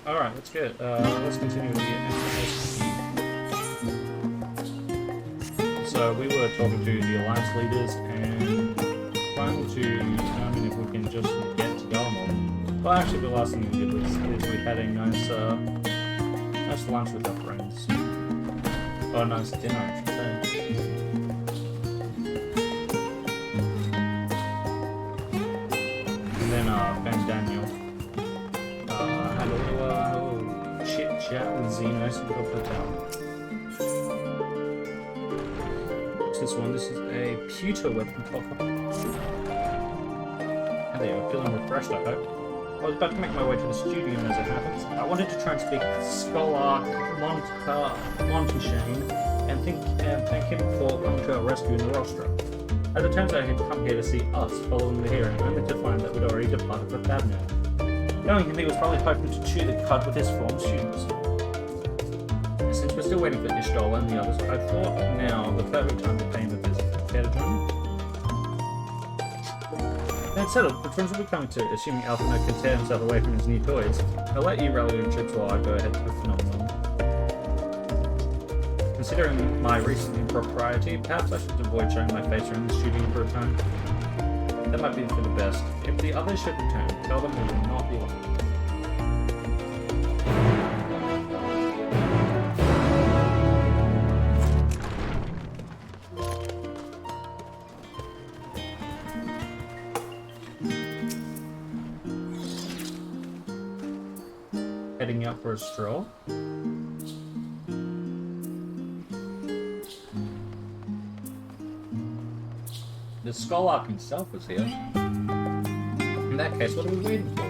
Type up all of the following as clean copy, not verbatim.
Alright, let's continue with the MSQ. So we were talking to the Alliance leaders and trying to determine if we can just get to Garland. Well, actually the last thing we did is we had a nice lunch with our friends. Oh, nice dinner, I should say. And then found Daniel. Had a little chit chat with Zeno, so we got put down. What's this one? This is a pewter weapon topper. And there, I'm feeling refreshed, I hope. I was about to make my way to the studio as it happens. I wanted to try and speak to Scholar Montishane and thank him for coming to our rescue in the rostra. As it turns out, he had come here to see us following the hearing, only to find that we'd already departed for Babno. Knowing him, he was probably hoping to chew the cud with his former students. Since we're still waiting for Ishtal and the others, I thought now the perfect time to pay him a visit. Care to join me? That's settled, the friends will be coming too, assuming Alphino can tear himself away from his new toys. I'll let you rally your troops while I go ahead to the phenomenon. Considering my recent impropriety, perhaps I should avoid showing my face around the studio for a time. That might be for the best. If the others should return, tell them we will not be long. Heading out for a stroll. The Scholar himself was here. In that case, what are we waiting for?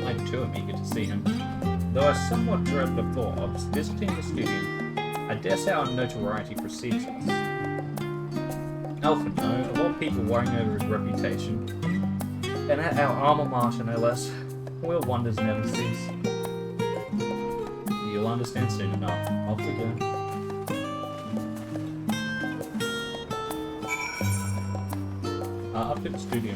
I too am eager to see him. Though I somewhat dread the thought of visiting the studio, I dare say our notoriety precedes us. Alphino, of all people worrying over his reputation, and at our alma mater no less, will wonders never cease. You'll understand soon enough. Off we go. Up to the studio.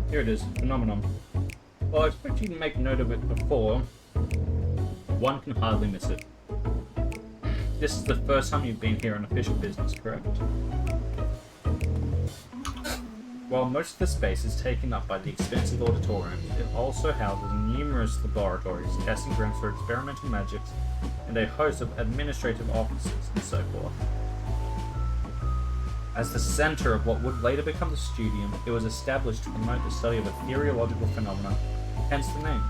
Here it is, phenomenon. Well, I expect you to make note of it before. One can hardly miss it. This is the first time you've been here on official business, correct? While most of the space is taken up by the expensive auditorium, it also houses numerous laboratories, testing grounds for experimental magics, and a host of administrative offices and so forth. As the centre of what would later become the studium, it was established to promote the study of ethereological phenomena, hence the name.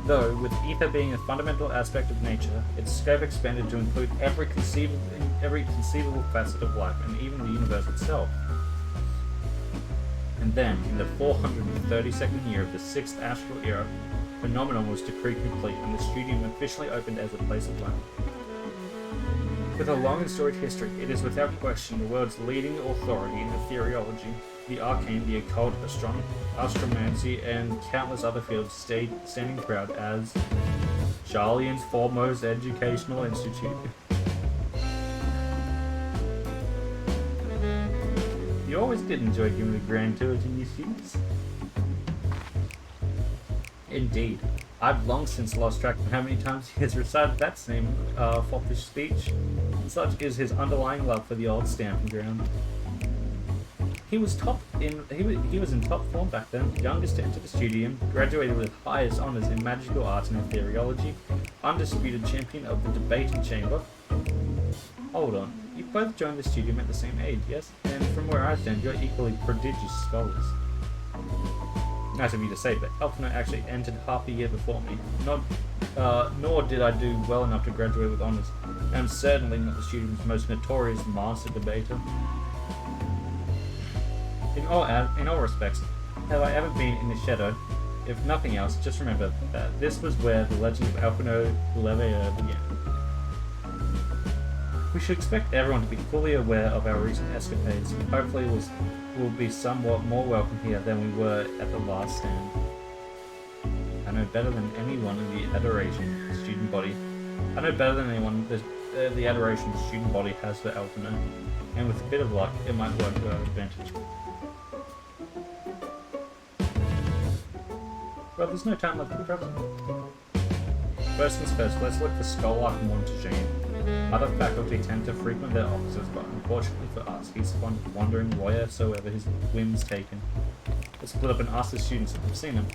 Though, with ether being a fundamental aspect of nature, its scope expanded to include every conceivable facet of life, and even the universe itself. And then, in the 432nd year of the 6th astral era, phenomenon was decreed complete, and the studium officially opened as a place of learning. With a long and storied history, it is without question the world's leading authority in ethereology. The arcane, the occult, astromancy, and countless other fields standing proud as Charlian's foremost educational institute. You always did enjoy giving a grand tour to new students. Indeed. I've long since lost track of how many times he has recited that same foppish speech. Such is his underlying love for the old stamping ground. He was in top form back then, youngest to enter the studium, graduated with highest honours in magical arts and ethereology, undisputed champion of the debating chamber. Hold on, you both joined the studium at the same age, yes? And from where I stand, you're equally prodigious scholars. Nice of you to say, but Elfino actually entered half a year before me. Nor did I do well enough to graduate with honours. I'm certainly not the student's most notorious master debater. In all respects, have I ever been in the shadow? If nothing else, just remember that this was where the legend of Elfino Leveilleur began. We should expect everyone to be fully aware of our recent escapades, and hopefully we'll be somewhat more welcome here than we were at the last stand. I know better than anyone in the adoration the student body. I know better than anyone the adoration the student body has for Elfino, and with a bit of luck, it might work to our advantage. Well, there's no time left for trouble. First things first, let's look for Scholark Montegine. Other faculty tend to frequent their offices, but unfortunately for us, he's fond of wandering wheresoever his whims take him. Let's split up and ask the students if they've seen him.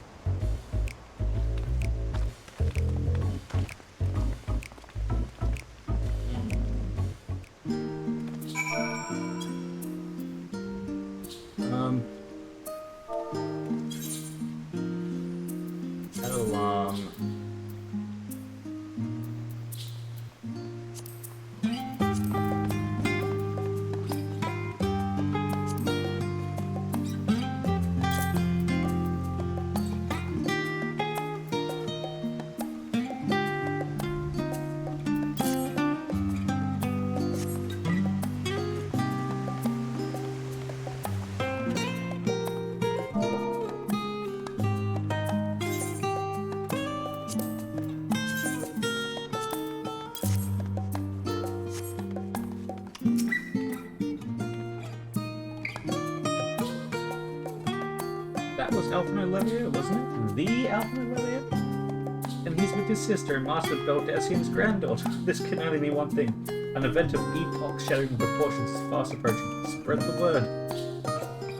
That was Elfino Leveilleur, wasn't it? The Elfino Leveilleur? And he's with his sister and Master Beldesian's granddaughter. This can only mean one thing. An event of epoch-shattering proportions is fast approaching. Spread the word.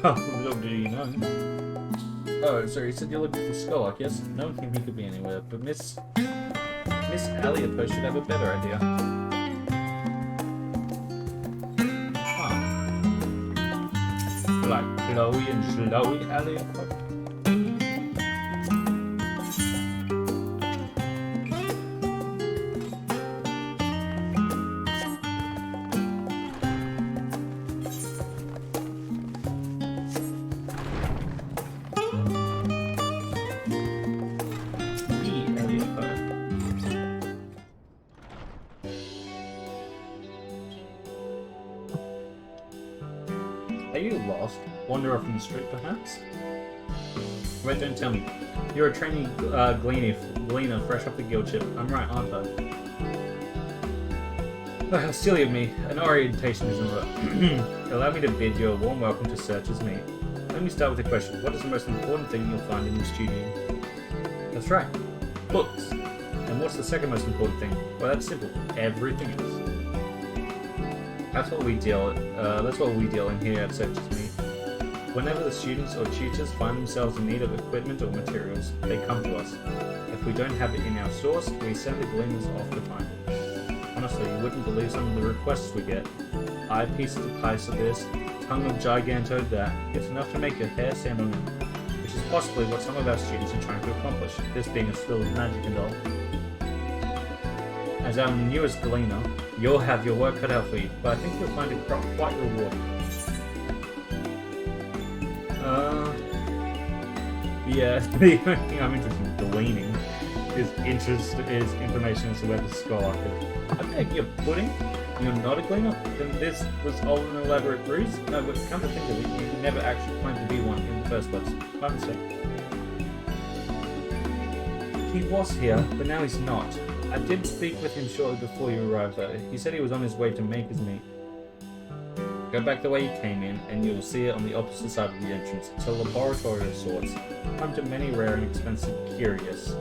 Oh, little do you know. Oh, sorry, you said you're looking for Scholark, yes? No one think he could be anywhere, but Miss Aliopo should have a better idea. Like Chloe and Chloe Aliopo. Are you lost? Wander off in the street, perhaps? Wait, don't tell me. You're a trainee gleaner fresh off the guild ship. I'm right, aren't I? Oh, how silly of me. An orientation is over. Allow me to bid you a warm welcome to Searcher's Meet. Let me start with a question. What is the most important thing you'll find in the studio? That's right. Books. And what's the second most important thing? Well, that's simple. Everything else. That's what we deal in here at Searcher's Meet. Whenever the students or tutors find themselves in need of equipment or materials, they come to us. If we don't have it in our stores, we send the gleaners off to find it. Honestly, you wouldn't believe some of the requests we get. Eyepiece of pice of this, tongue of giganto that. It's enough to make your hair stand on end. Which is possibly what some of our students are trying to accomplish, this being a still magic and all. As our newest gleaner, you'll have your work cut out for you, but I think you'll find it quite rewarding. Yeah, the only thing I'm interested in gleaning is information as to where the Scholark is. I beg your pudding? You're not a gleaner? Then this was all an elaborate ruse? No, but come to think of it, you never actually planned to be one in the first place. My mistake. He was here, but now he's not. I did speak with him shortly before you arrived, though. He said he was on his way to Maker's Meet. Go back the way you came in, and you'll see it on the opposite side of the entrance. It's a laboratory of sorts, home to many rare and expensive curios.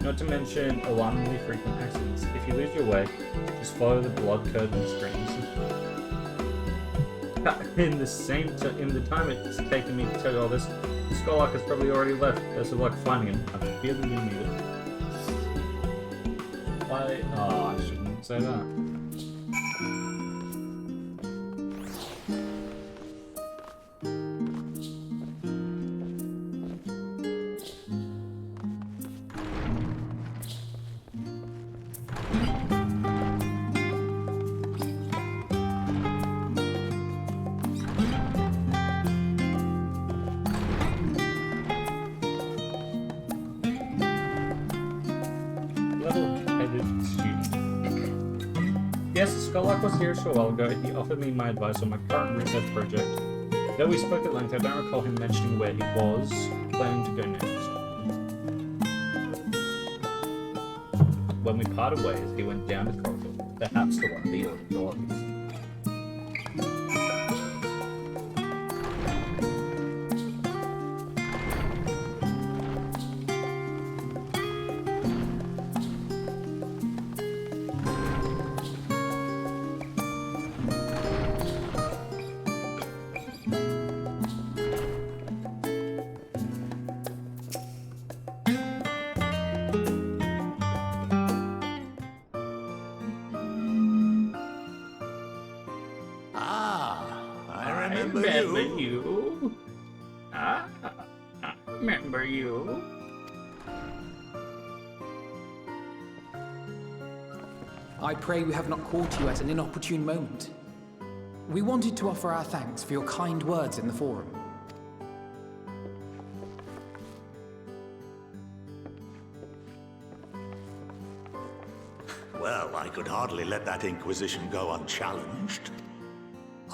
Not to mention alarmingly frequent accidents. If you lose your way, just follow the blood-curdling streams. In the time it's taken me to tell you all this, the Scholark has probably already left. Best of luck finding him. I feel that you need it. Why? Oh, I shouldn't say that. Scarlock was here a short while ago. He offered me my advice on my current research project. Though we spoke at length, I don't recall him mentioning where he was planning to go next. When we parted ways, he went down the corridor, perhaps to one of the other doors. Remember you. I remember you. I pray we have not caught you at an inopportune moment. We wanted to offer our thanks for your kind words in the forum. Well, I could hardly let that inquisition go unchallenged.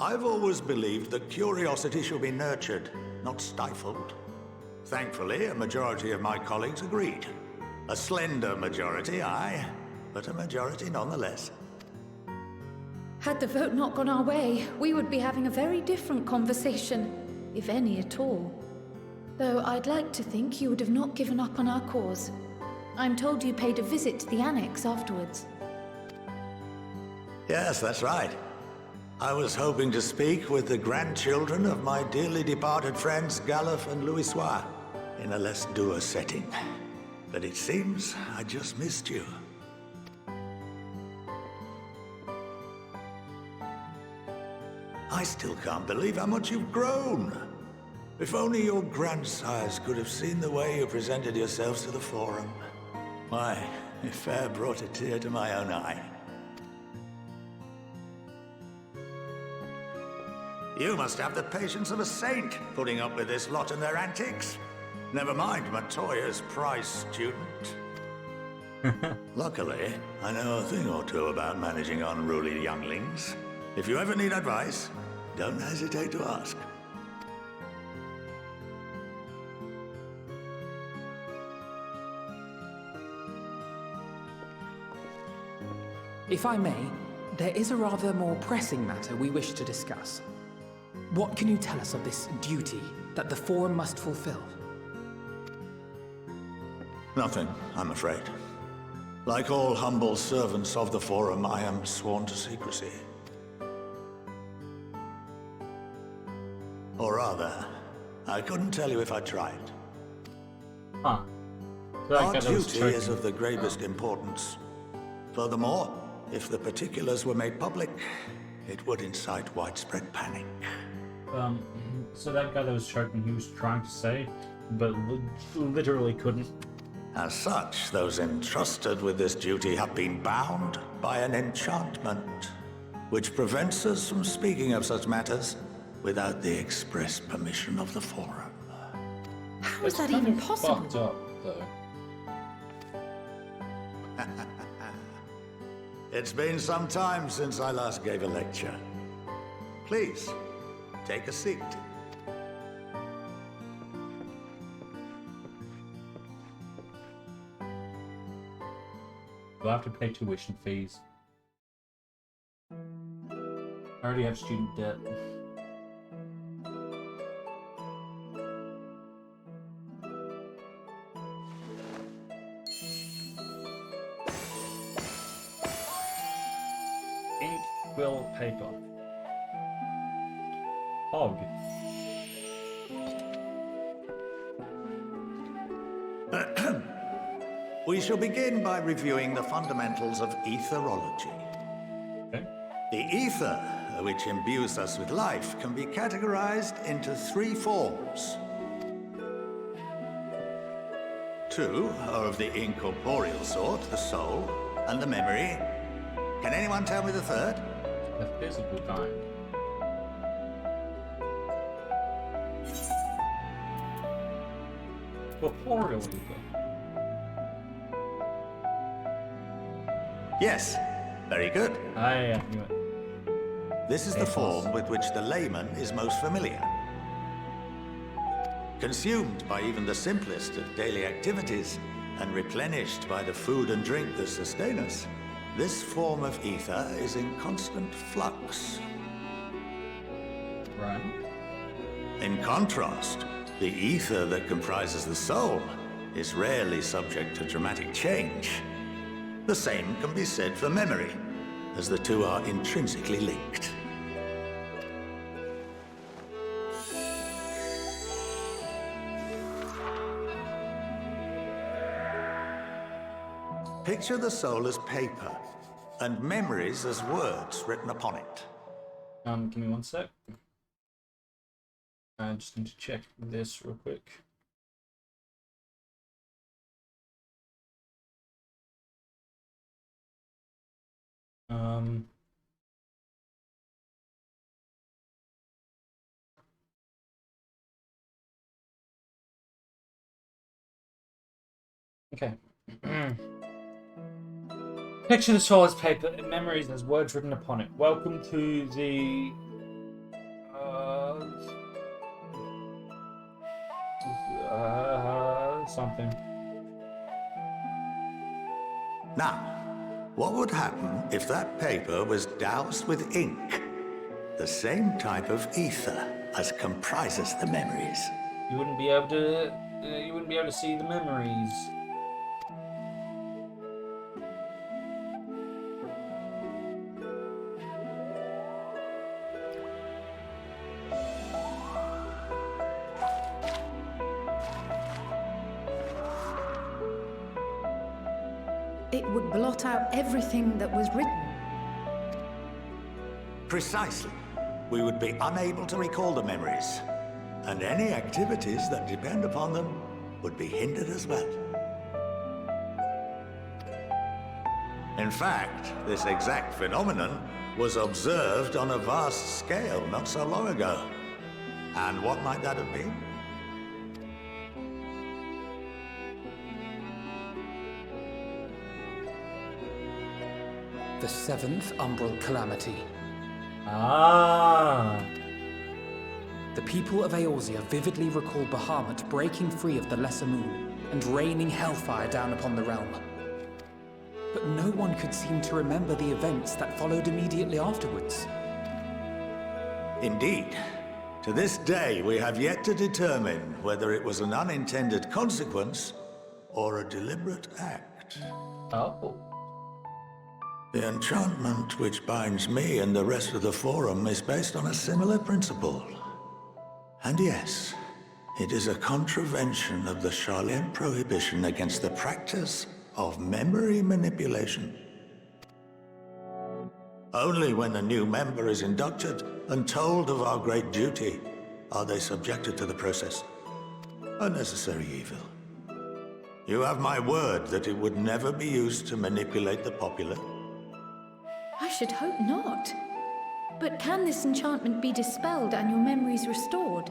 I've always believed that curiosity should be nurtured, not stifled. Thankfully, a majority of my colleagues agreed. A slender majority, aye, but a majority nonetheless. Had the vote not gone our way, we would be having a very different conversation, if any at all. Though I'd like to think you would have not given up on our cause. I'm told you paid a visit to the annex afterwards. Yes, that's right. I was hoping to speak with the grandchildren of my dearly departed friends Galuf and Louisoix in a less dour setting. But it seems I just missed you. I still can't believe how much you've grown. If only your grandsires could have seen the way you presented yourselves to the Forum. Why, it fair brought a tear to my own eye. You must have the patience of a saint, putting up with this lot and their antics. Never mind Matoya's prize student. Luckily, I know a thing or two about managing unruly younglings. If you ever need advice, don't hesitate to ask. If I may, there is a rather more pressing matter we wish to discuss. What can you tell us of this duty that the Forum must fulfill? Nothing, I'm afraid. Like all humble servants of the Forum, I am sworn to secrecy. Or rather, I couldn't tell you if I tried. Huh. Our duty is of the gravest importance. Furthermore, if the particulars were made public, it would incite widespread panic. So that guy that was choking, he was trying to say, but literally couldn't. As such, those entrusted with this duty have been bound by an enchantment, which prevents us from speaking of such matters without the express permission of the Forum. How is that even possible? Fucked up, though. It's been some time since I last gave a lecture. Please, take a seat. You'll have to pay tuition fees. I already have student debt. Ink, quill, paper. Hog. We shall begin by reviewing the fundamentals of etherology. Okay. The ether, which imbues us with life, can be categorized into three forms. Two are of the incorporeal sort, the soul, and the memory. Can anyone tell me the third? The physical kind. Corporeal ether. Yes, Very good. I knew it. This is the form with which the layman is most familiar. Consumed by even the simplest of daily activities, and replenished by the food and drink that sustain us, this form of ether is in constant flux. Right. In contrast, the ether that comprises the soul is rarely subject to dramatic change. The same can be said for memory, as the two are intrinsically linked. Picture the soul as paper, and memories as words written upon it. Give me one sec. I just need to check this real quick. Okay. Picture the soul as paper and memories as words written upon it. Welcome to the something. Now, what would happen if that paper was doused with ink? The same type of ether as comprises the memories. You wouldn't be able to. You wouldn't be able to see the memories. It would blot out everything that was written. Precisely. We would be unable to recall the memories, and any activities that depend upon them would be hindered as well. In fact, this exact phenomenon was observed on a vast scale not so long ago. And what might that have been? The 7th Umbral Calamity. Ah. The people of Eorzea vividly recall Bahamut breaking free of the Lesser Moon and raining hellfire down upon the realm. But no one could seem to remember the events that followed immediately afterwards. Indeed. To this day, we have yet to determine whether it was an unintended consequence or a deliberate act. Oh. The enchantment which binds me and the rest of the Forum is based on a similar principle. And yes, it is a contravention of the Charlene prohibition against the practice of memory manipulation. Only when a new member is inducted and told of our great duty are they subjected to the process. A necessary evil. You have my word that it would never be used to manipulate the popular. I should hope not. But can this enchantment be dispelled and your memories restored?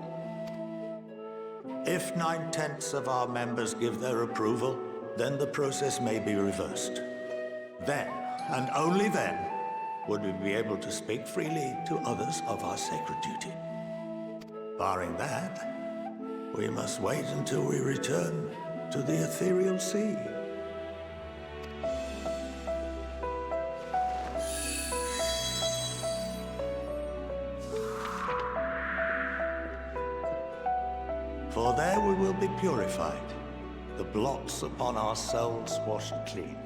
If 9/10 of our members give their approval, then the process may be reversed. Then, and only then, would we be able to speak freely to others of our sacred duty. Barring that, we must wait until we return to the ethereal sea. For there we will be purified, the blots upon our souls washed clean.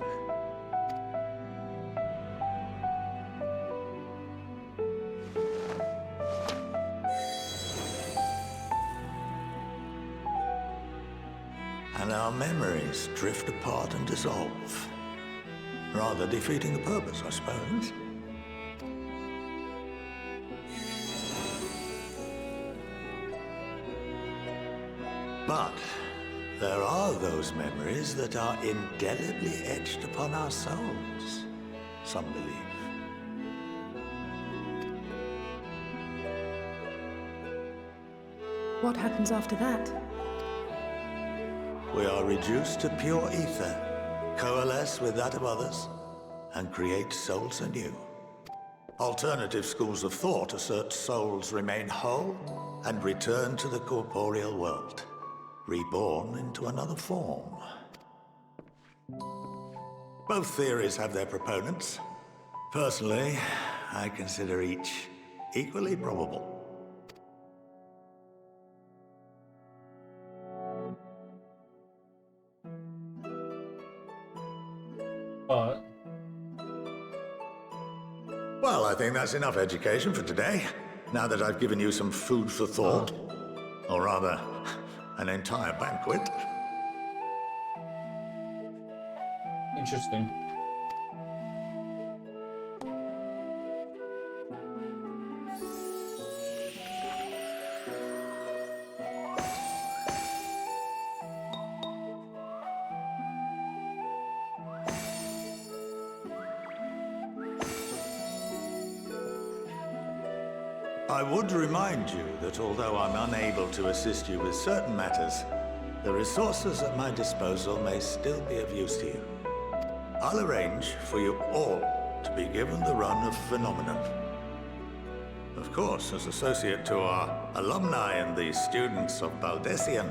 And our memories drift apart and dissolve, rather defeating the purpose, I suppose. But there are those memories that are indelibly etched upon our souls, some believe. What happens after that? We are reduced to pure ether, coalesce with that of others, and create souls anew. Alternative schools of thought assert souls remain whole and return to the corporeal world, reborn into another form. Both theories have their proponents. Personally, I consider each equally probable. But Well, I think that's enough education for today. Now that I've given you some food for thought. Or rather, an entire banquet. interesting. I would remind you that although I'm unable to assist you with certain matters, the resources at my disposal may still be of use to you. I'll arrange for you all to be given the run of Phenomenon. Of course, as associate to our alumni and the students of Baldessian,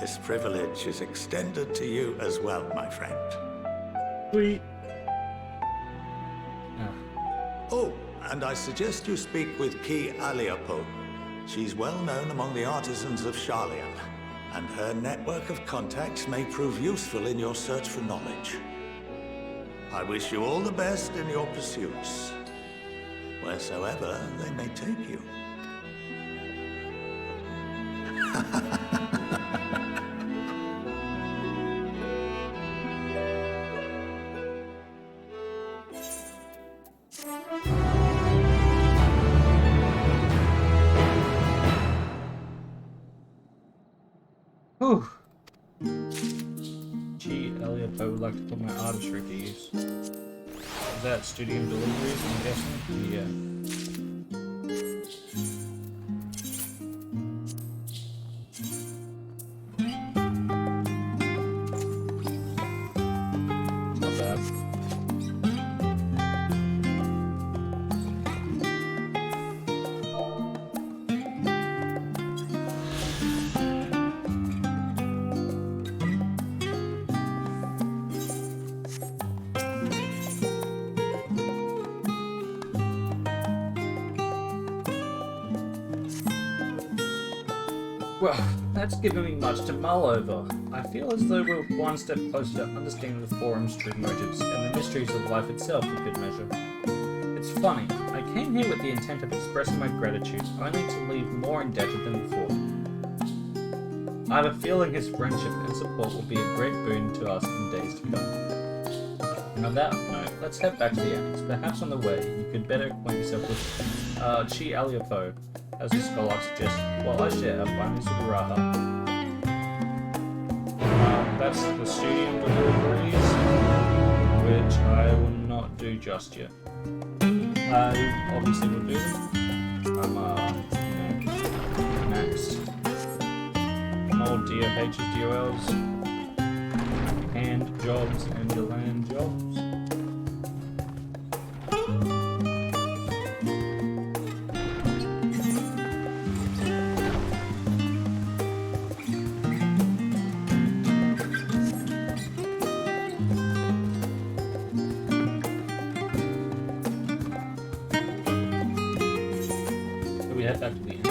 this privilege is extended to you as well, my friend. Sweet. Oh, and I suggest you speak with Ki Aliapo. She's well known among the artisans of Sharlayan, and her network of contacts may prove useful in your search for knowledge. I wish you all the best in your pursuits, wheresoever they may take you. Whew. Gee, Elliot, I would like to put my artistry to use. Is that studio deliveries, I'm guessing? Yeah. Not bad. Well, that's given me much to mull over. I feel as though we're one step closer to understanding the Forum's true motives and the mysteries of life itself in good measure. It's funny, I came here with the intent of expressing my gratitude, only to leave more indebted than before. I have a feeling his friendship and support will be a great boon to us in days to come. And on that note, let's head back to the annex. Perhaps on the way, you could better acquaint yourself with Chi Aliapo, as the scholar suggested, while I share our findings with Raha. That's the studium deliveries, which I will not do just yet. I obviously will do them. I'm, next. More DOHs, DOLs, hand jobs, and land jobs. Head back to the index.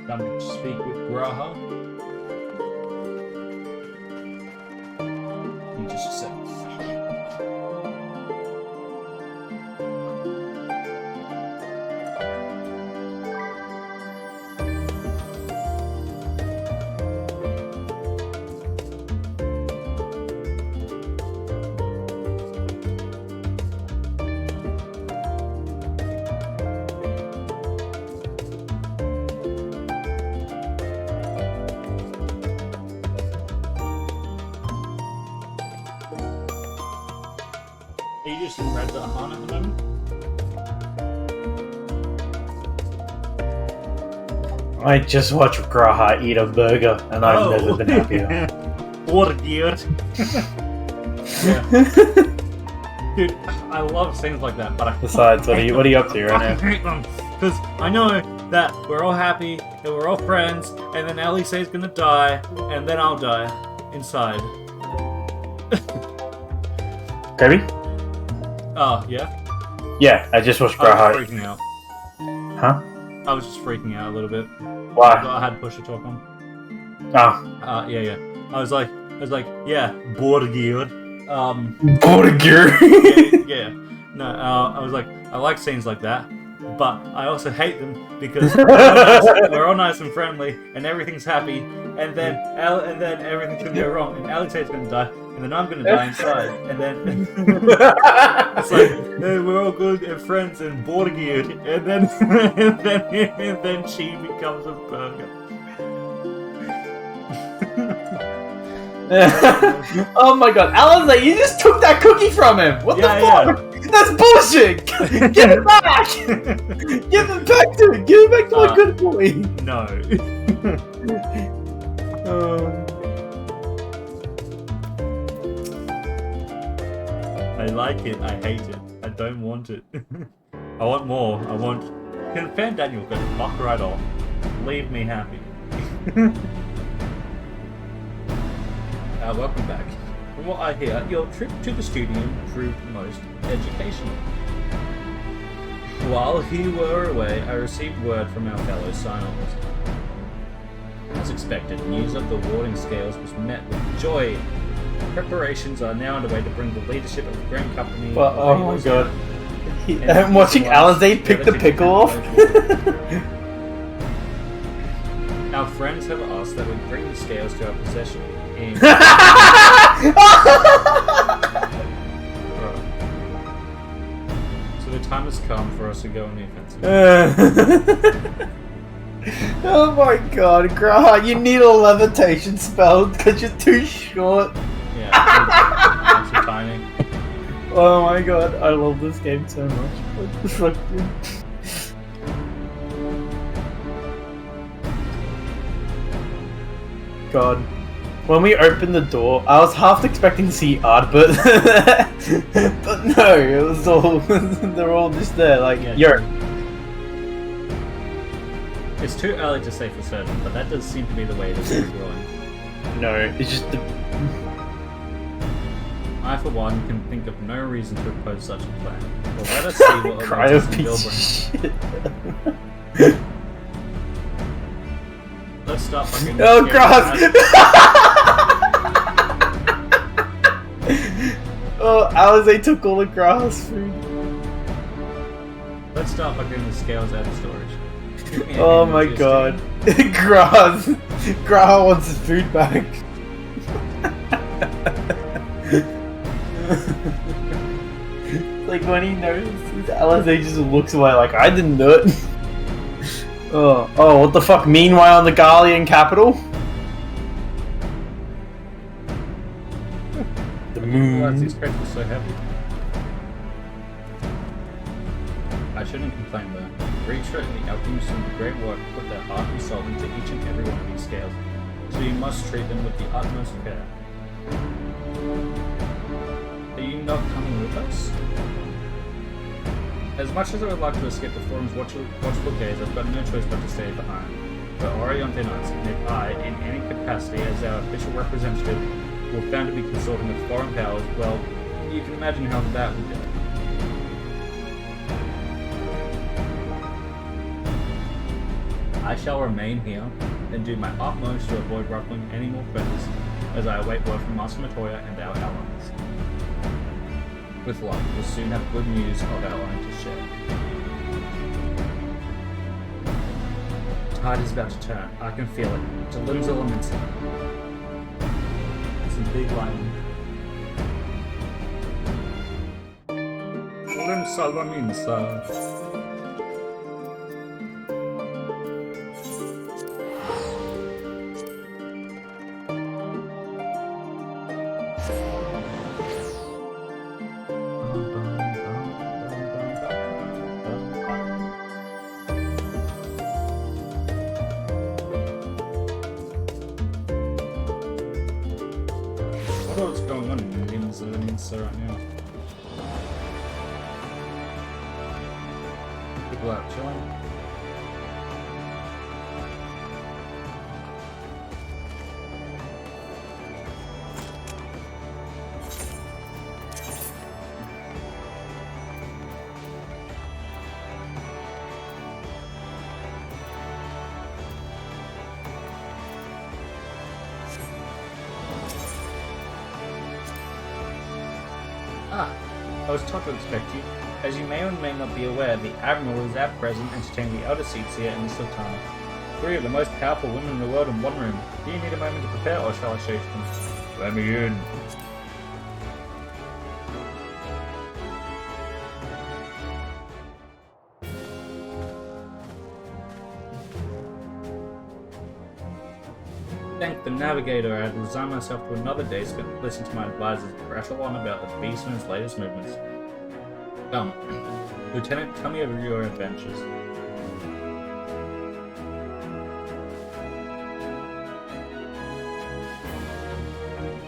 Time to speak with Graha. In just a sec. Are you just in Red Han at the moment? I just watched Graha eat a burger, and I've never been happier. What a dude. Yeah. Dude, I love scenes like that, but I Besides, what are you up to right I now? hate them. Because I know that we're all happy, and we're all friends, and then Alice's gonna die, and then I'll die inside. Kirby? Oh, yeah? Yeah, I just watched I was Graha. freaking out. Huh? I was just freaking out a little bit. Why? I had push to talk on. Oh. Yeah. I was like, yeah, Borgir. Burger! Yeah. No, I was like, I like scenes like that, but I also hate them because we're all nice and friendly, and everything's happy, and then everything's gonna go wrong, and Alexei's gonna die, and then I'm gonna die inside, and then it's like we're all good and friends and Borgir, and then she becomes a burger. Oh my god, Alizé, you just took that cookie from him! What the fuck? That's bullshit! Give it back! Give it back to me! Give it back to my good boy! No. I like it, I hate it. I don't want it. I want more. Can Fan Daniel go fuck right off? Leave me happy. Welcome back. From what I hear, your trip to the studio proved most educational. While you were away, I received word from our fellow Scions. As expected, news of the warding scales was met with joy. Preparations are now underway to bring the leadership of the Grand Company... Well, oh my god. I'm watching Alizé pick the pickle off. Our friends have asked that we bring the scales to our possession. So the time has come for us to go on the offensive. Oh my god, Graha, you need a levitation spell because you're too short. Yeah, it's tiny. Oh my god, I love this game so much. What the fuck, dude? God. When we opened the door, I was half expecting to see Ard, but but no, it was all they're all just there, like yo. It's too early to say for certain, but that does seem to be the way this is going. No, it's just the. I, for one, can think of no reason to oppose such a plan. Well, let us see what Cryo Alexis and Bill piece bring. of shit. Let's start fucking. Oh, Cross! Oh, Alizé took all the grass food. Let's start fucking the scales out of storage. Oh my god. Grass! Graha wants his food back. Like when he notices, Alizé just looks away like, I didn't do it. Oh, what the fuck? Meanwhile in the Garland capital? The Why is moon. these crates so heavy? I shouldn't complain though. Reacher and the alchemists doing great work put their heart and soul into each and every one of these scales, so you must treat them with the utmost care. Are you not coming with us? As much as I would like to escape the forum's watchful gaze, I've got no choice but to stay behind. But Oriente Knights, and if I, in any capacity as our official representative, were found to be consulting with foreign powers, well, you can imagine how that would go. I shall remain here and do my utmost to avoid ruffling any more feathers as I await word from Master Matoya and our allies. With luck, we'll soon have good news of our own to share. Tide is about to turn. I can feel it. To limbs elements. It's a big lightning. Limbs salaminsa. going on in Indians right now? People out chilling. I was taught to expect you. As you may or may not be aware, the Admiral is at present entertaining the elder seats here in the Sultana. 3 of the most powerful women in the world in one room. Do you need a moment to prepare, or shall I show you them? Let me in. Thank the navigator, I had resigned myself to another day spent listening to my advisors rattle on about the beast and its latest movements. Come, Lieutenant, tell me of your adventures.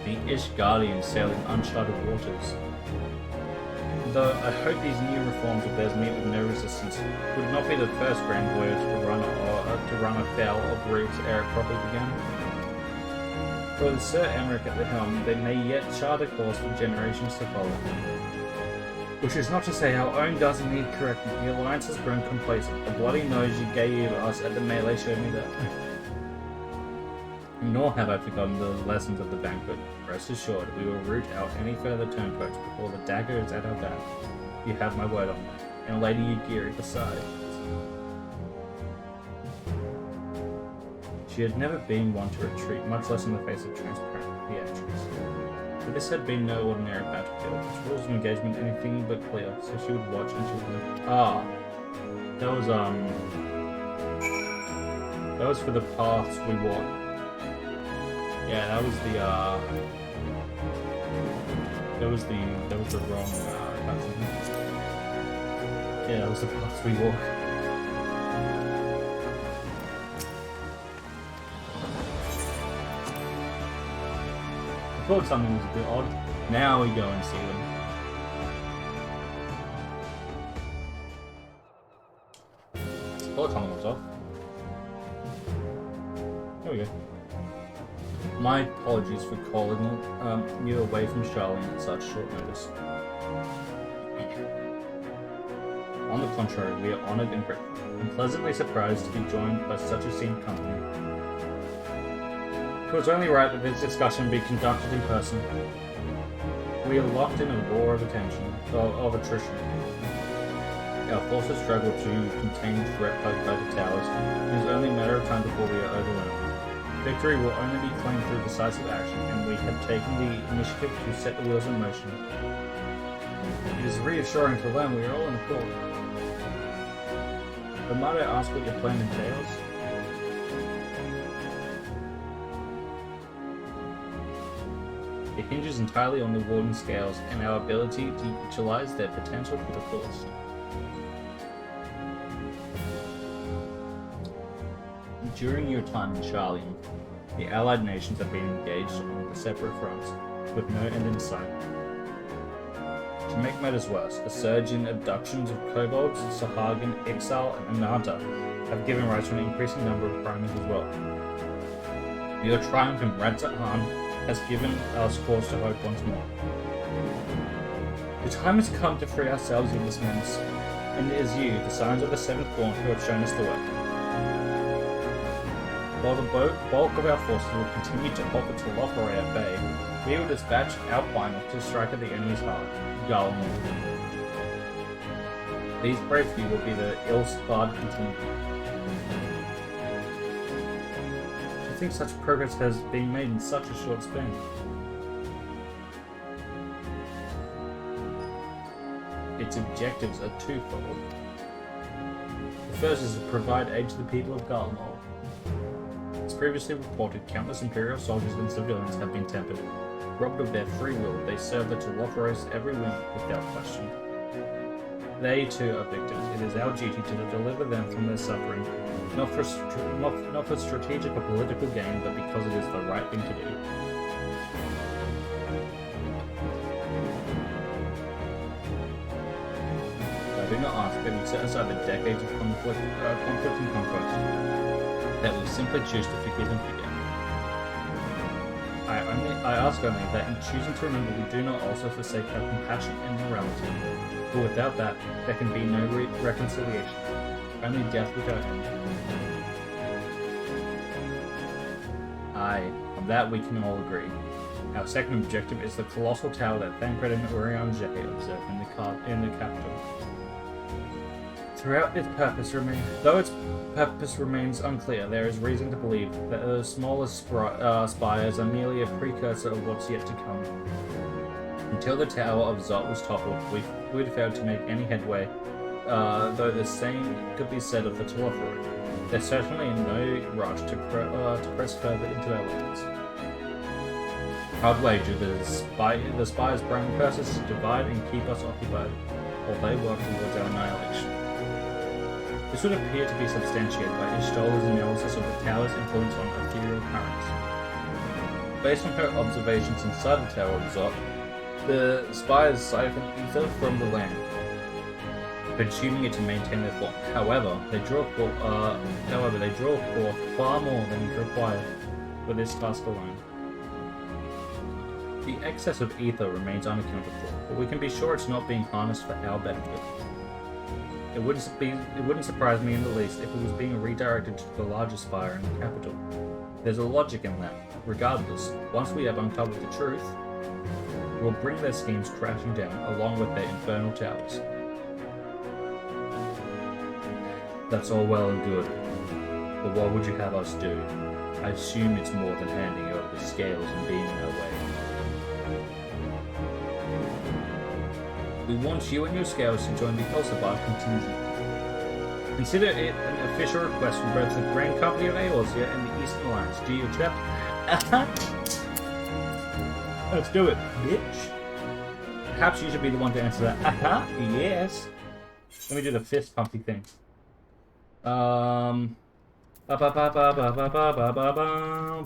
The Ishgalians sailing uncharted waters. Though I hope these new reforms of theirs meet with no resistance, would not be the first grand voyage to run afoul of reefs ere it properly began. For with Sir Emmerich at the helm, they may yet chart a course for generations to follow. Which is not to say our own doesn't need correcting. The alliance has grown complacent. The bloody nose you gave us at the melee showed me that. Nor have I forgotten the lessons of the banquet. Rest assured, we will root out any further turncoats before the dagger is at our back. You have my word on that. And Lady Yugiri besides. She had never been one to retreat, much less in the face of transparent theatrics. But this had been no ordinary battlefield. Its rules of engagement anything but clear, so she would watch and she would live. Ah, that was for the paths we walked. Yeah, that was the wrong button. Yeah, that was the paths we walked. I thought something was a bit odd. Now we go and see them. I thought something was off. There we go. My apologies for calling you away from Charlie at such short notice. On the contrary, we are honoured and grateful, and pleasantly surprised to be joined by such esteemed company. It was only right that this discussion be conducted in person. We are locked in a war of attrition. Our forces struggle to contain the threat posed by the towers. It is only a matter of time before we are overwhelmed. Victory will only be claimed through decisive action, and we have taken the initiative to set the wheels in motion. It is reassuring to learn we are all in accord. But might I ask what your plan entails? It hinges entirely on the Warden scales and our ability to utilize their potential to the fullest. During your time in Charlium, the Allied nations have been engaged on separate fronts, with no end in sight. To make matters worse, a surge in abductions of kobolds, Sahagin, Ixal, and Ananta have given rise to an increasing number of crimes as well. Your triumph in Radzat-Han has given us cause to hope once more. The time has come to free ourselves of this menace, and it is you, the sons of the Seventh Dawn, who have shown us the way. While the bulk of our forces will continue to hold the Telophore at bay, we will dispatch our final to strike at the enemy's heart, Garland. These brave few will be the ill-starred contingent. I think such progress has been made in such a short span. Its objectives are twofold. The first is to provide aid to the people of Garland. As previously reported, countless Imperial soldiers and civilians have been tempered. Robbed of their free will, they serve the Telophores every whim without question. They too are victims. It is our duty to deliver them from their suffering, not for strategic or political gain, but because it is the right thing to do. that we set aside the decades of conflict and conquest, that we simply choose to forgive and forget. I ask only that in choosing to remember we do not also forsake our compassion and morality, for without that, there can be no reconciliation, only death without end. Aye, on that we can all agree. Our second objective is the colossal tower that Thancred and Urianger observe in the capital. Though its purpose remains unclear, there is reason to believe that the smallest spires are merely a precursor of what's yet to come. Until the Tower of Zot was toppled, we'd failed to make any headway, though the same could be said of the Telophorate. There's certainly no rush to press further into our lands. I'd wager the spire's prime purpose is to divide and keep us occupied, while they work towards our annihilation. This would appear to be substantiated by Ishtola's analysis of the tower's influence on ethereal currents. Based on her observations inside the Tower of Zot, the spires siphon ether from the land, consuming it to maintain their form. However, they draw forth far more than is required for this task alone. The excess of ether remains unaccounted for, but we can be sure it's not being harnessed for our benefit. It wouldn't surprise me in the least if it was being redirected to the larger spire in the capital. There's a logic in that. Regardless, once we have uncovered the truth, we'll bring their schemes crashing down along with their infernal towers. That's all well and good, but what would you have us do? I assume it's more than handing over the scales and being in our way. We want you and your scales to join the Elsabar contingent. Consider it an official request from both the Grand Company of Eorzea and the Eastern Alliance. Do you accept? Let's do it, bitch. Perhaps you should be the one to answer that. Yes. Let me do the fist pumpy thing. For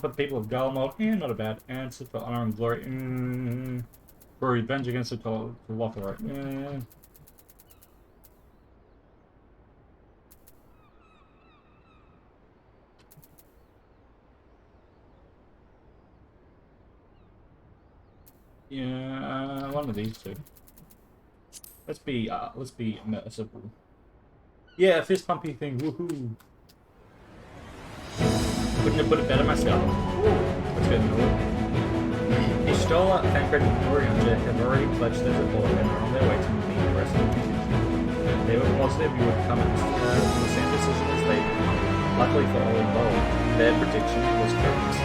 the people of Garland, not a bad answer. For honor and glory, for revenge against the Telophorate, yeah, one of these two. Let's be merciful. Yeah, fist pumpy thing, woohoo! Couldn't have put it better myself. Let's go to Ishtola, Thancred, and Urianger have already pledged their support and are on their way to meet the rest of the contingent. They were positive you would come to the same decision as they did. Luckily for all involved, their prediction was correct.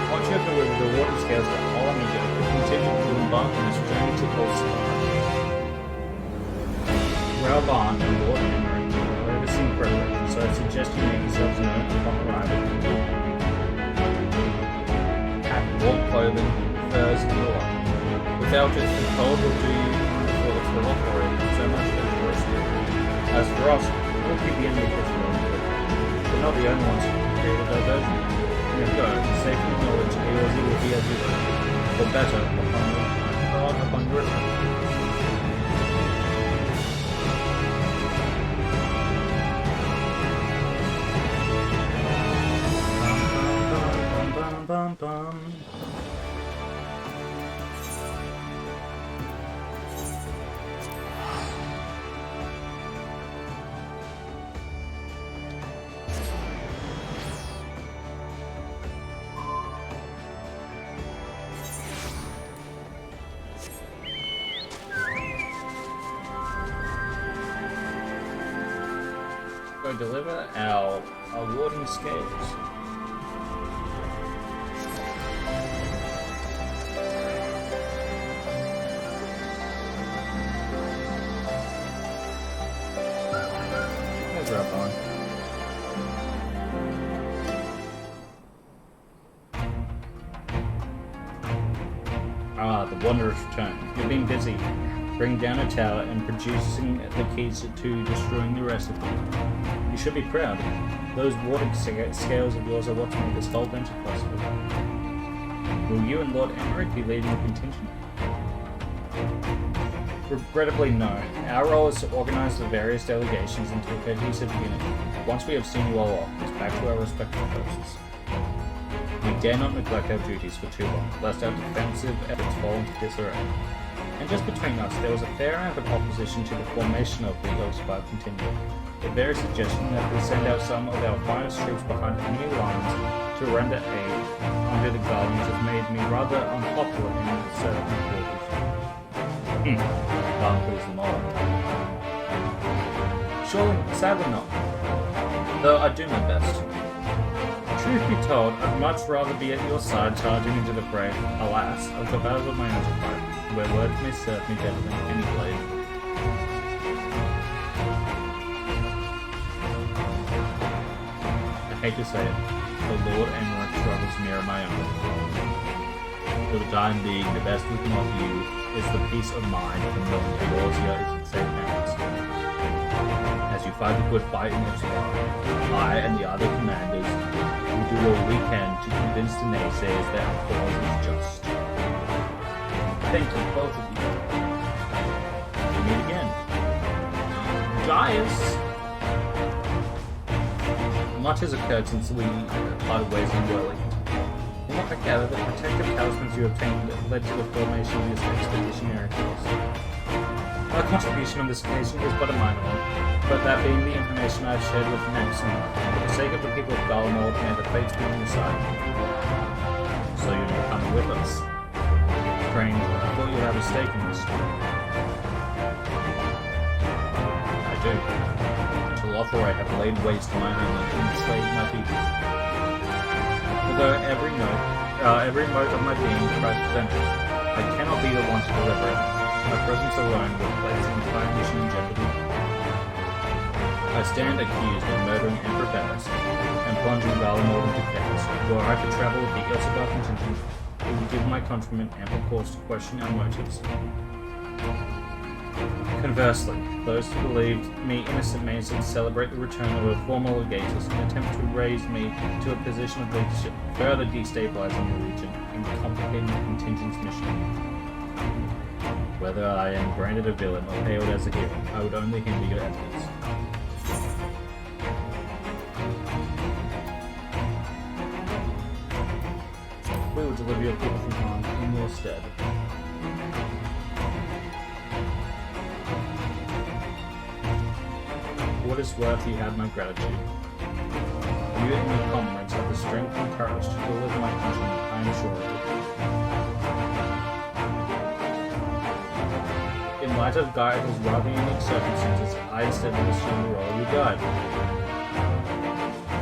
Once you have delivered the water scales to all Amigo, the contingent will embark on this journey to Ulster. Ralban and Lord Emery are overseeing preparations, so I suggest you make yourselves known upon arrival. Pack warm clothing, furs, and the like. Without it, the cold will do you before the Telophorate so much as the rest of you. As for us, we'll keep the enemy pistol on. We're not the only ones who can create a diversion. Now go, safe in knowledge Eorzea will be as you were, or better, upon your return. Bum, bum. Go deliver our warding scales. The Wanderer's return. You've been busy bringing down a tower and producing the keys to destroying the rest of them. You should be proud. Those warding scales of yours are what's made this whole venture possible. Will you and Lord Emmerich be leading the contingent? Regrettably, no. Our role is to organize the various delegations into a cohesive unit. Once we have seen you all off, it's back to our respective posts. We dare not neglect our duties for too long, lest our defensive efforts fall into disarray. And just between us, there was a fair amount of opposition to the formation of the FFXIV contingent. The very suggestion that we send out some of our finest troops behind enemy lines to render aid under the Garland has made me rather unpopular in certain quarters. Can't please them all. Surely, sadly not. Though I do my best. Truth be told, I'd much rather be at your side charging into the fray. Alas, I've got battles of my own to fight, where words may serve me better than any blade. I hate to say it, the Lord Emmerich struggles mirror my own. For the time being, the best we can offer you is the peace of mind from knowing Eorzea is in safe hands. As you fight a good fight in Epsilon, I and the other commanders will do all we can to convince the naysayers that our cause is just. Thank you, both of you. We meet again. Giants! Much has occurred since we parted ways in Whirling. From what I gather, the protective talismans you obtained led to the formation of this expeditionary force. My contribution on this occasion is but a minor one, but that being the information I have shared with Maxim, for the sake of the people of Garland, may the fates be on your side. So you're not coming with us. Strange, I thought you had a stake in this. I do. Until Lothroy have laid waste to my homeland and enslaved my people. Although every mote of my being tries to venture, I cannot be the one to deliver it. My presence alone will place the entire mission in jeopardy. I stand accused of murdering Emperor Barris and plunging Garland into chaos. Were I to travel with the FFXIV contingent, it would give my countrymen ample cause to question our motives. Conversely, those who believed me innocent may instead celebrate the return of a former legatus and attempt to raise me to a position of leadership, further destabilizing the region and complicating the contingent's mission. Whether I am branded a villain or hailed as a hero, I would only hinder your efforts. We will deliver your people from harm in your stead. For what it's worth, you have my gratitude. You and your comrades have the strength and courage to deliver my countrymen, I am sure of it. In light of Gaia's rather unique circumstances, I instead will assume the role of your guide.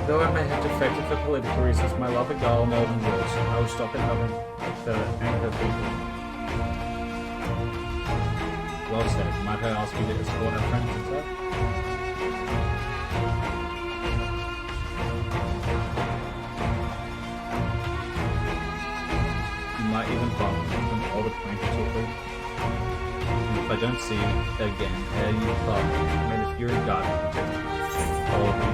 Though I may have defected for political reasons, my love of Garland endures. I will stop at nothing and her people. Well said. Might I ask you to escort our friends instead? You might even follow me from old acquaintance with her. And if I don't see you again ere you depart, may the fury guard you protect you. All of you.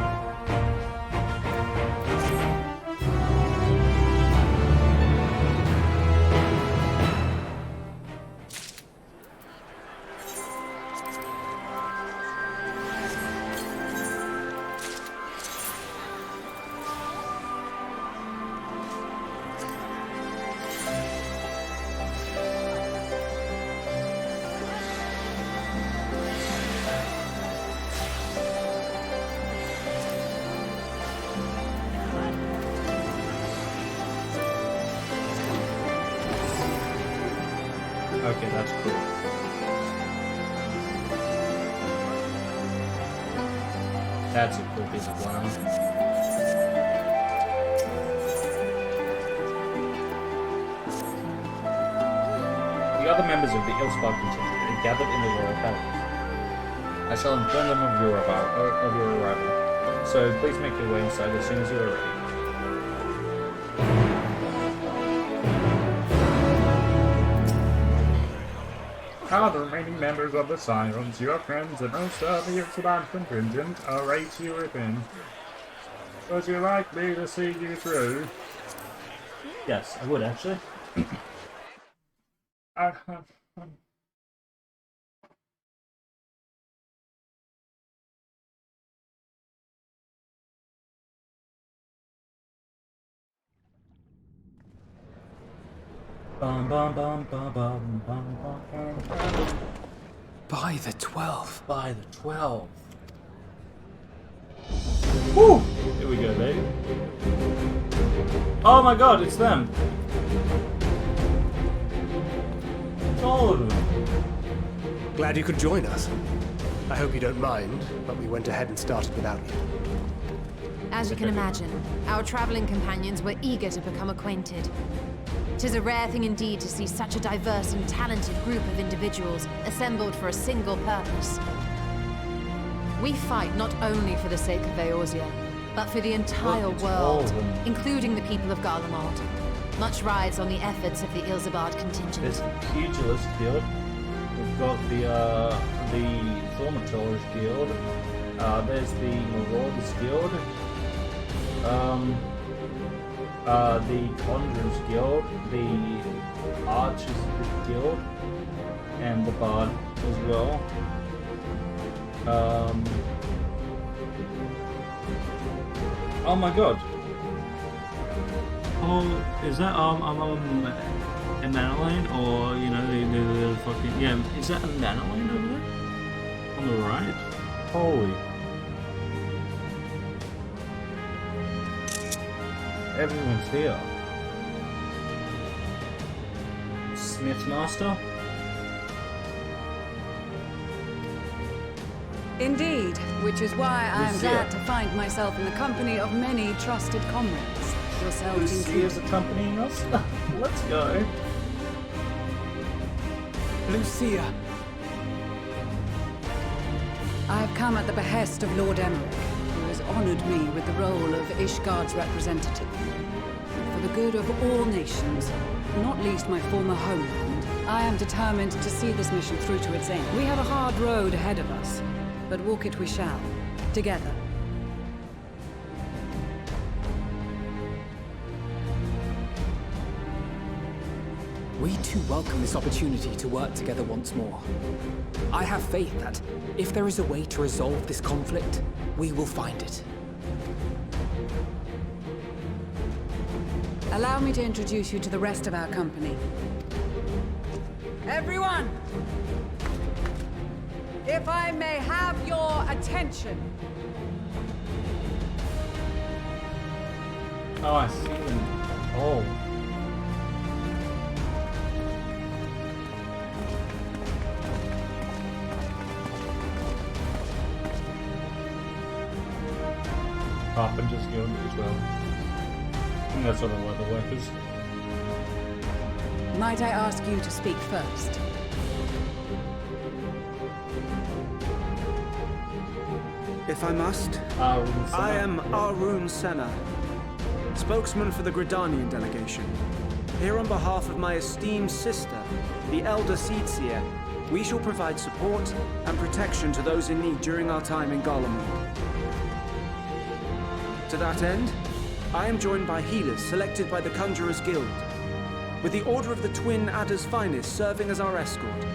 Okay, that's cool. That's a cool piece of ground. The other members of the FFXIV contingent are gathered in the royal palace. I shall inform them of your arrival, so please make your way inside as soon as you are ready. How the remaining members of the Sirens, your friends and most of the FFXIV contingent, await you within. Would you like me to see you through? Yes, I would actually. Bum, bum, bum, bum, bum, bum, bum, bum. By the 12. By the 12. Woo! Here we go, baby. Oh my god, it's them. It's all of them. Glad you could join us. I hope you don't mind, but we went ahead and started without you. As you can imagine, our traveling companions were eager to become acquainted. 'Tis a rare thing indeed to see such a diverse and talented group of individuals assembled for a single purpose. We fight not only for the sake of Eorzea, but for the entire Look, it's all world, of them. including the people of Garland. Much rides on the efforts of the Ilzabard contingent. There's the Pugilist Guild. We've got the Thaumaturge Guild. There's the Marauders Guild. The Conjurers Guild, the Archers Guild, and the Bard as well. Oh my god. Oh, is that Emmanuel, or you know the fucking yeah? Is that Emmanuel over there on the right? Holy! Everyone's here. Smith Master. Indeed, which is why I am Lucia. glad to find myself in the company of many trusted comrades, yourselves Lucia's included. accompanying us. Let's go. Lucia. I have come at the behest of Lord Emmerich, who has honored me with the role of Ishgard's representative. For the good of all nations, not least my former homeland, I am determined to see this mission through to its end. We have a hard road ahead of us, but walk it we shall, together. We too welcome this opportunity to work together once more. I have faith that, if there is a way to resolve this conflict, we will find it. Allow me to introduce you to the rest of our company. Everyone! If I may have your attention. Oh, I see them. Oh. Carpenter's Guild as well. I think that's all the leather workers. Might I ask you to speak first? If I must, I am Arun Senna, spokesman for the Gridanian delegation. Here on behalf of my esteemed sister, the Elder Seedseer, we shall provide support and protection to those in need during our time in Garland. To that end, I am joined by healers selected by the Conjurers Guild, with the Order of the Twin Adder's Finest serving as our escort.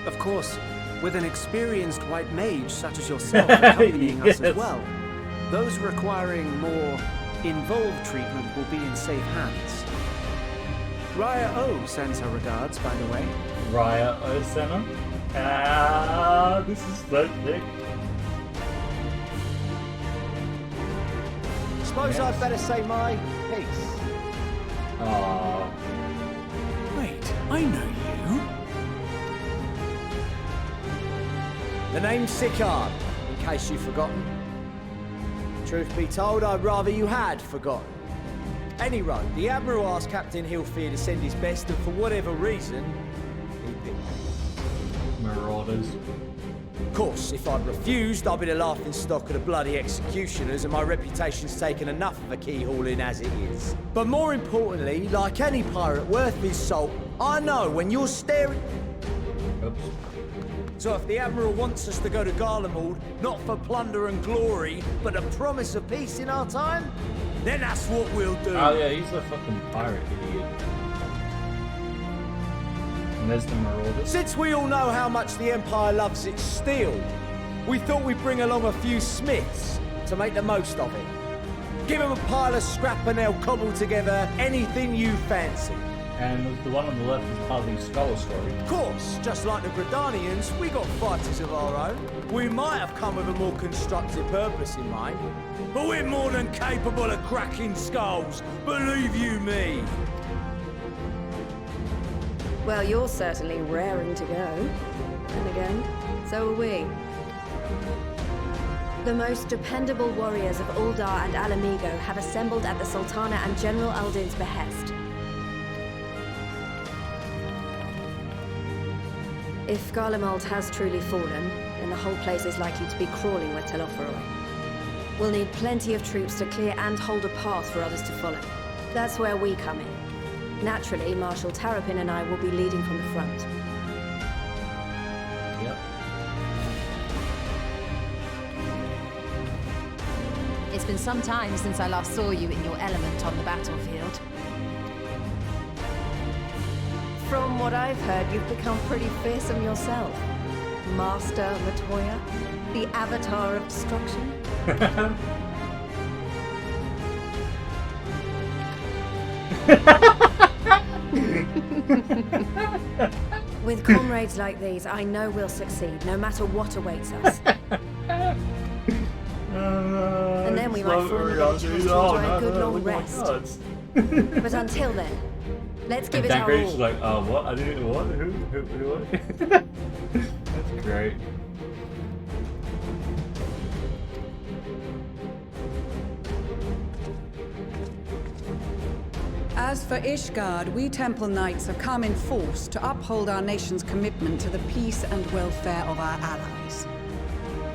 Of course, with an experienced white mage such as yourself accompanying us as well, those requiring more involved treatment will be in safe hands. Raya O sends her regards, by the way. Raya Osena. Ah, this is so thick. Suppose Yes. I'd better say my piece. Aww. Wait, I know you. The name's Sicard, in case you've forgotten. Truth be told, I'd rather you had forgotten. Any road, the Admiral asked Captain Hillfear to send his best, and for whatever reason, he picked me. Marauders. Of course, if I'd refused, I'd be the laughing stock of the bloody executioners, and my reputation's taken enough of a keyhauling as it is. But more importantly, like any pirate worth his salt, I know when you're staring... Oops. So if the Admiral wants us to go to Garlemald, not for plunder and glory, but a promise of peace in our time, then that's what we'll do. Oh yeah, he's a fucking pirate idiot. And there's the Marauders. Since we all know how much the Empire loves its steel, we thought we'd bring along a few smiths to make the most of it. give 'em a pile of scrap and they'll cobble together anything you fancy. And the one on the left is part of the Scholar story. Of course, just like the Gridanians, we got fighters of our own. We might have come with a more constructive purpose in mind, but we're more than capable of cracking skulls, believe you me. Well, you're certainly raring to go. And again, so are we. The most dependable warriors of Uldar and Alamigo have assembled at the Sultana and General Aldin's behest. If Garlemald has truly fallen, then the whole place is likely to be crawling with Telophoroi. We'll need plenty of troops to clear and hold a path for others to follow. That's where we come in. Naturally, Marshal Tarapin and I will be leading from the front. Yep. It's been some time since I last saw you in your element on the battlefield. From what I've heard, you've become pretty fearsome yourself. Master Matoya, the avatar of destruction. With comrades like these, I know we'll succeed, no matter what awaits us. And then we might finally get a chance to enjoy a good long rest. But until then, let's give it our all. She's like, what? I didn't. What? Who? What? That's great. As for Ishgard, we Temple Knights have come in force to uphold our nation's commitment to the peace and welfare of our allies.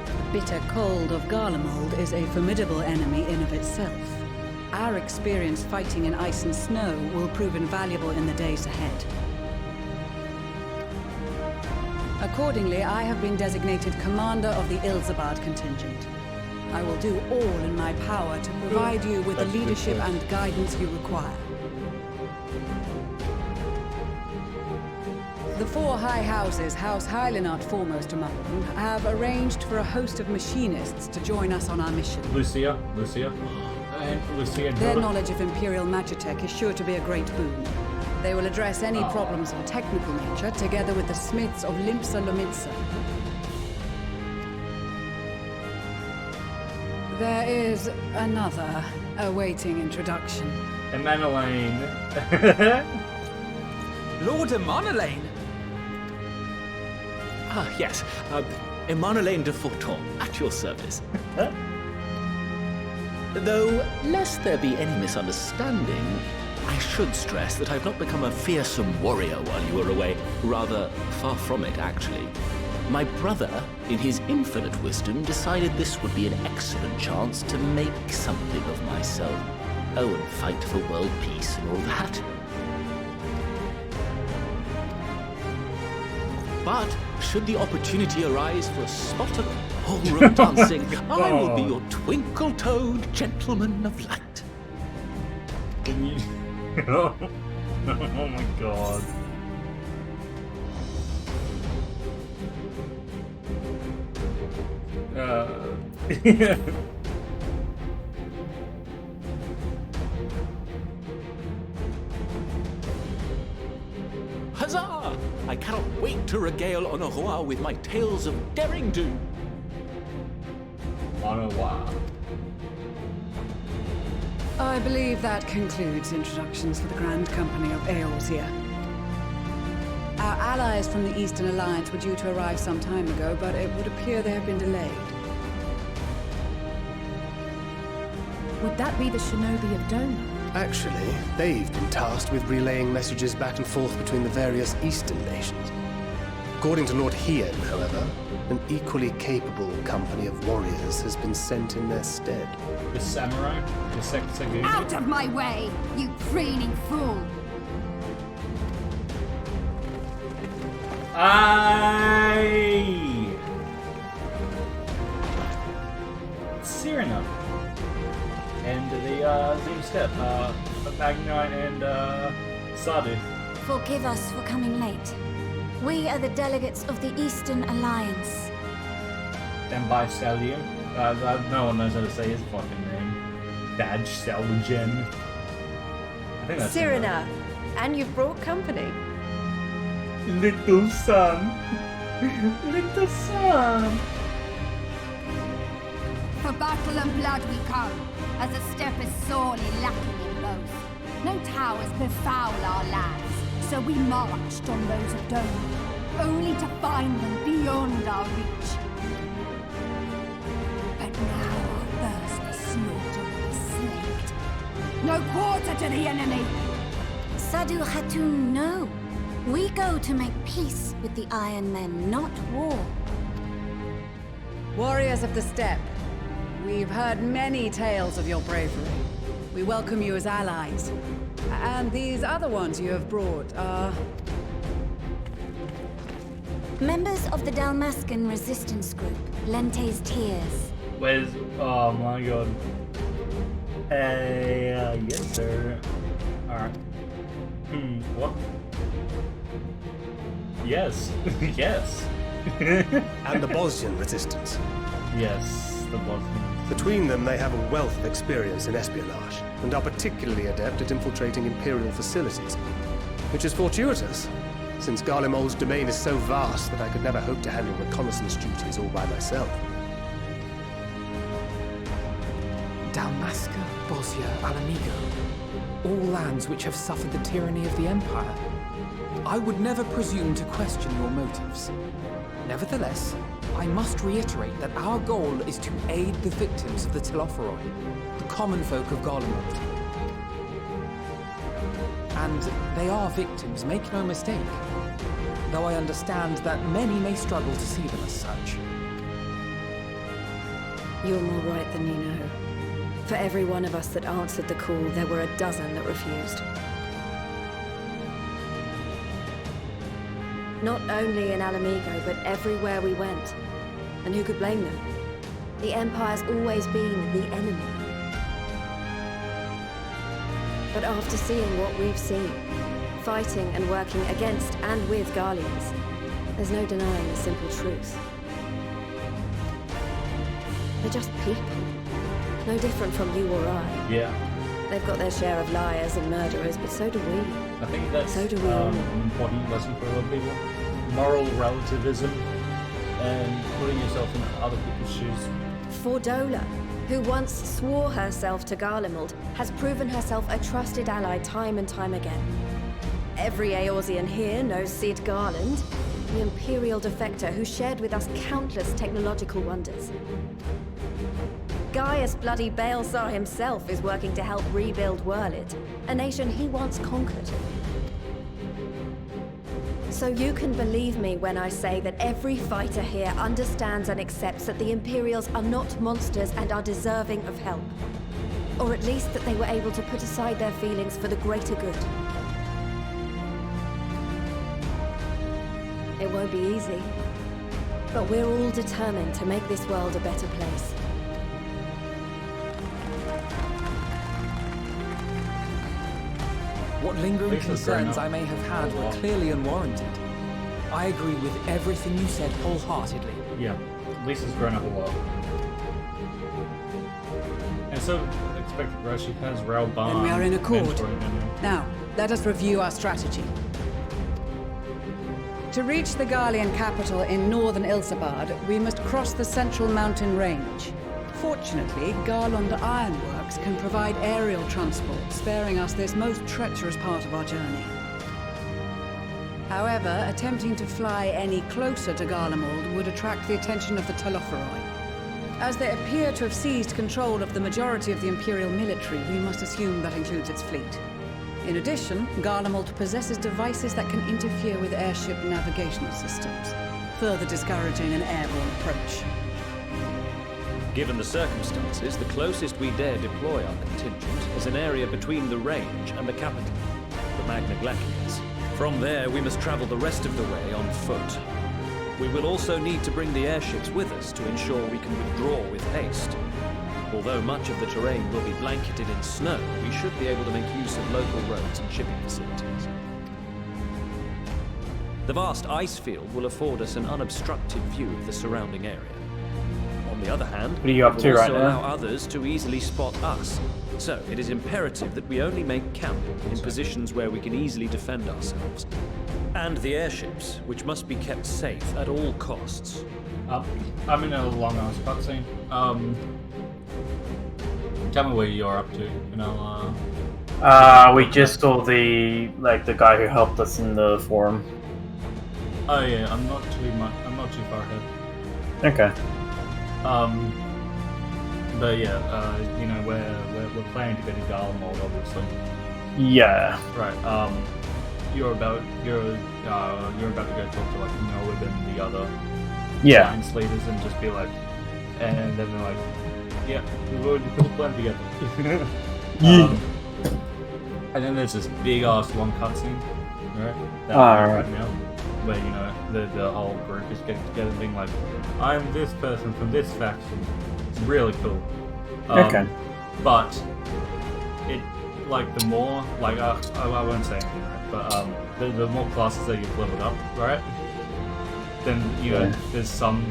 The bitter cold of Garlemald is a formidable enemy in of itself. Our experience fighting in ice and snow will prove invaluable in the days ahead. Accordingly, I have been designated commander of the Ilzabad contingent. I will do all in my power to provide you with the leadership and guidance you require. The four high houses, House Hylinart foremost among them, have arranged for a host of machinists to join us on our mission. Lucia. And Lucia. Their knowledge of Imperial Magitech is sure to be a great boon. They will address any problems of a technical nature together with the smiths of Limpsa Lomitsa. There is another awaiting introduction. Emanelaine. Lord Emanelaine? Ah, yes. Emanelaine de Forton, at your service. Though, lest there be any misunderstanding, I should stress that I've not become a fearsome warrior while you were away. Rather, far from it, actually. My brother, in his infinite wisdom, decided this would be an excellent chance to make something of myself. Oh, and fight for world peace and all that. But, should the opportunity arise for a spot of ballroom dancing, I will be your twinkle-toed gentleman of light. Can you... Oh my god. Huzzah! I cannot wait to regale Honoroa with my tales of derring-do. Honoroa. I believe that concludes introductions for the Grand Company of Eorzea. Our allies from the Eastern Alliance were due to arrive some time ago, but it would appear they have been delayed. Would that be the shinobi of Doma? Actually, they've been tasked with relaying messages back and forth between the various Eastern nations. According to Lord Hien, however, an equally capable company of warriors has been sent in their stead. The samurai? The Sekigune? Out of my way, you preening fool! Aye! Cyrano. And the Zoom Step, Magnite and Sadu. Forgive us for coming late. We are the delegates of the Eastern Alliance. And by Stallion. No one knows how to say his fucking name. badge salvaging. I think that's Cyrena, and you've brought company. Little son. Little son. For battle and blood we come, as the steppe is sorely lacking in both. No towers befoul our lands, so we marched on those of Dome, only to find them beyond our reach. But now our thirst for slaughter will be slaked. No quarter to the enemy! Sadu Hatun, no. We go to make peace with the Iron Men, not war. Warriors of the Steppe, we've heard many tales of your bravery. We welcome you as allies. And these other ones you have brought are... Members of the Dalmascan resistance group, Lente's Tears. Where's... Oh my god. Yes sir. Alright. What? Yes. Yes. And the Bosnian resistance. Yes, the Bosnians. Between them, they have a wealth of experience in espionage, and are particularly adept at infiltrating Imperial facilities. Which is fortuitous, since Garlemald's domain is so vast that I could never hope to handle reconnaissance duties all by myself. Dalmasca, Bosnia, Alamigo. All lands which have suffered the tyranny of the Empire. I would never presume to question your motives. Nevertheless, I must reiterate that our goal is to aid the victims of the Telophoroi, the common folk of Garlemald. And they are victims, make no mistake. Though I understand that many may struggle to see them as such. You're more right than you know. For every one of us that answered the call, there were a dozen that refused. Not only in Alamigo, but everywhere we went. And who could blame them? The Empire's always been the enemy. But after seeing what we've seen, fighting and working against and with Garleans, there's no denying the simple truth. They're just people. No different from you or I. Yeah. They've got their share of liars and murderers, but so do we. I think that's so do we all. an important lesson for a lot of people. Moral relativism and putting yourself in other people's shoes. Fordola, who once swore herself to Garlemald, has proven herself a trusted ally time and time again. Every Eorzean here knows Cid Garland, the Imperial defector who shared with us countless technological wonders. Gaius Bloody Balesar himself is working to help rebuild Wurlid, a nation he once conquered. So you can believe me when I say that every fighter here understands and accepts that the Imperials are not monsters and are deserving of help. Or at least that they were able to put aside their feelings for the greater good. It won't be easy, but we're all determined to make this world a better place. What lingering concerns I may have had were clearly unwarranted. I agree with everything you said wholeheartedly. Yeah, Lisa's grown up a lot. And so, expected growth, she has Raoban. Then we are in accord. mentoring him. Now, let us review our strategy. To reach the Garlean capital in northern Ilsabard, we must cross the central mountain range. Fortunately, Garland Ironworks can provide aerial transport, sparing us this most treacherous part of our journey. However, attempting to fly any closer to Garlemald would attract the attention of the Telophoroi. As they appear to have seized control of the majority of the Imperial military, we must assume that includes its fleet. In addition, Garlemald possesses devices that can interfere with airship navigational systems, further discouraging an airborne approach. Given the circumstances, the closest we dare deploy our contingent is an area between the range and the capital, the Magna Glaciers. From there, we must travel the rest of the way on foot. We will also need to bring the airships with us to ensure we can withdraw with haste. Although much of the terrain will be blanketed in snow, we should be able to make use of local roads and shipping facilities. The vast ice field will afford us an unobstructed view of the surrounding area. On the other hand, what are you up to will right also now? allow others to easily spot us, So, it is imperative that we only make camp in positions where we can easily defend ourselves. And the airships, which must be kept safe at all costs. I'm in a long-ass cutscene. Tell me where you're up to, and I'll, we just saw the guy who helped us in the forum. Oh yeah, I'm not too far ahead. Okay. But yeah, you know, we're planning to go to Garland, obviously. Yeah. Right. You're about to go talk to like Noah and the other science leaders and just be like, and then they're like, yeah, we've already put a plan together. And then there's this big ass long cutscene, right? Right now, where you know the whole group is getting together and being like, I'm this person from this faction. It's really cool. Okay. But it like the more like I won't say anything, right? But the more classes that you've leveled up, right? Then you know there's some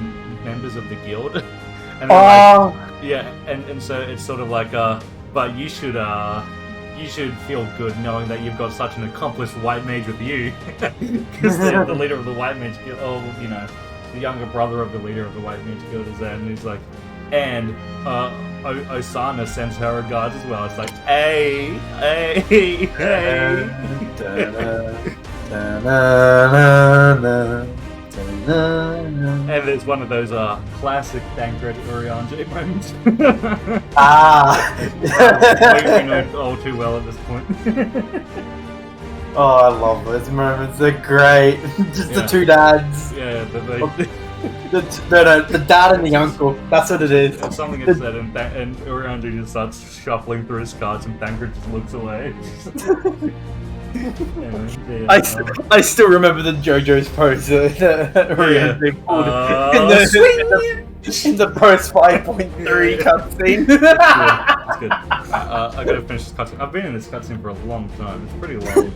members of the guild, and like, yeah, and so it's sort of like but you should feel good knowing that you've got such an accomplished white mage with you, because the leader of the white mage guild, you know, the younger brother of the leader of the white mage guild is there, and he's like, and Osana sends her regards as well. It's like, hey. And it's one of those classic Thancred Urianj moments. We know all too well at this point. Oh, I love those moments. They're great. Just the two dads. Yeah, the dad and the uncle. That's what it is. If something is said, and Urianj just starts shuffling through his cards, and Thancred just looks away. I still remember the JoJo's pose that Urianj pulled in the post 5.3 cutscene. That's good. I gotta finish this cutscene. I've been in this cutscene for a long time. It's pretty long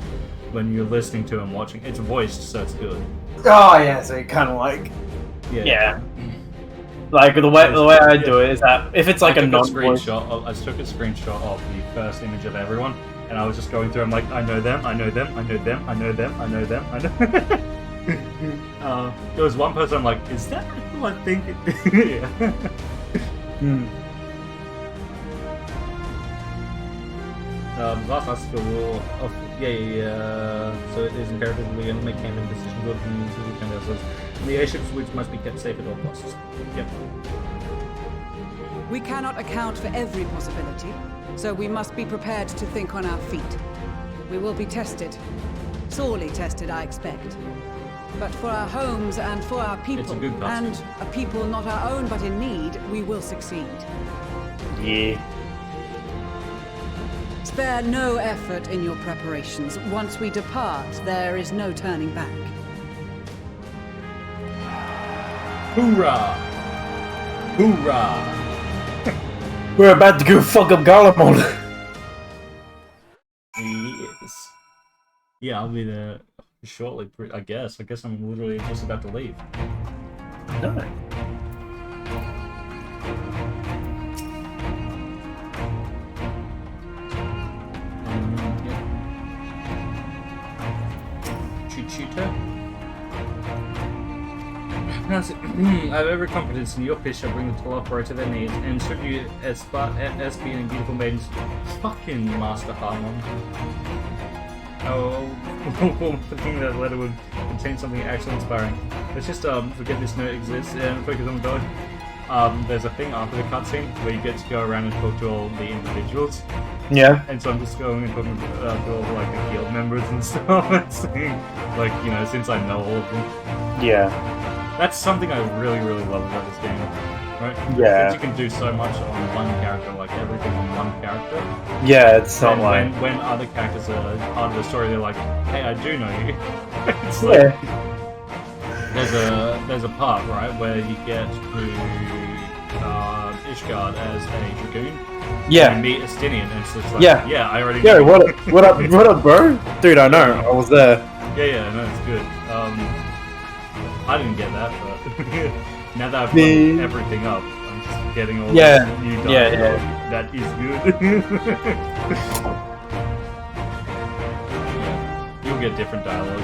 when you're listening to and watching. It's voiced, so it's good. Oh yeah, so it kind of like yeah. Like the way I do it is that if it's like a non-voice, I took a screenshot of the first image of everyone, and I was just going through. I'm like, I know them. There was one person I'm like, is that who I think it is? Last article will so it is imperative that we only make canon decisions or opinions to defend ourselves. The airships which must be kept safe at all costs. Yep. We cannot account for every possibility, so we must be prepared to think on our feet. We will be tested. Sorely tested, I expect. But for our homes and for our people, and a people not our own but in need, we will succeed. Yeah. Spare no effort in your preparations. Once we depart, there is no turning back. Hoorah! Hoorah! We're about to go fuck up Garland. Yes. Yeah, I'll be there shortly, I guess. I guess I'm literally just about to leave. No. I have every confidence in your pitch shall bring the Telopera to their knees, and should you as being and beautiful maidens, fucking Master Harmon. Thinking that letter would contain something actually inspiring. Let's just forget this note exists and focus on God. There's a thing after the cutscene where you get to go around and talk to all the individuals. Yeah. And so I'm just going and talking to all like the guild members and stuff, and saying, like, you know, since I know all of them. Yeah. That's something I really, really love about this game, right? Yeah. Because you can do so much on one character, like everything on one character. Yeah, it's not like... When other characters are part of the story, they're like, hey, I do know you. It's like, there's a part, right, where you get to Ishgard as a dragoon. Yeah. And you meet Estinian, and it's just like, yeah, I already know. know. What up, bro? Dude, I know, I was there. Yeah, no, it's good. I didn't get that, but now that I've leveled everything up, I'm just getting all this new dialogue. That is good. You'll get different dialogue.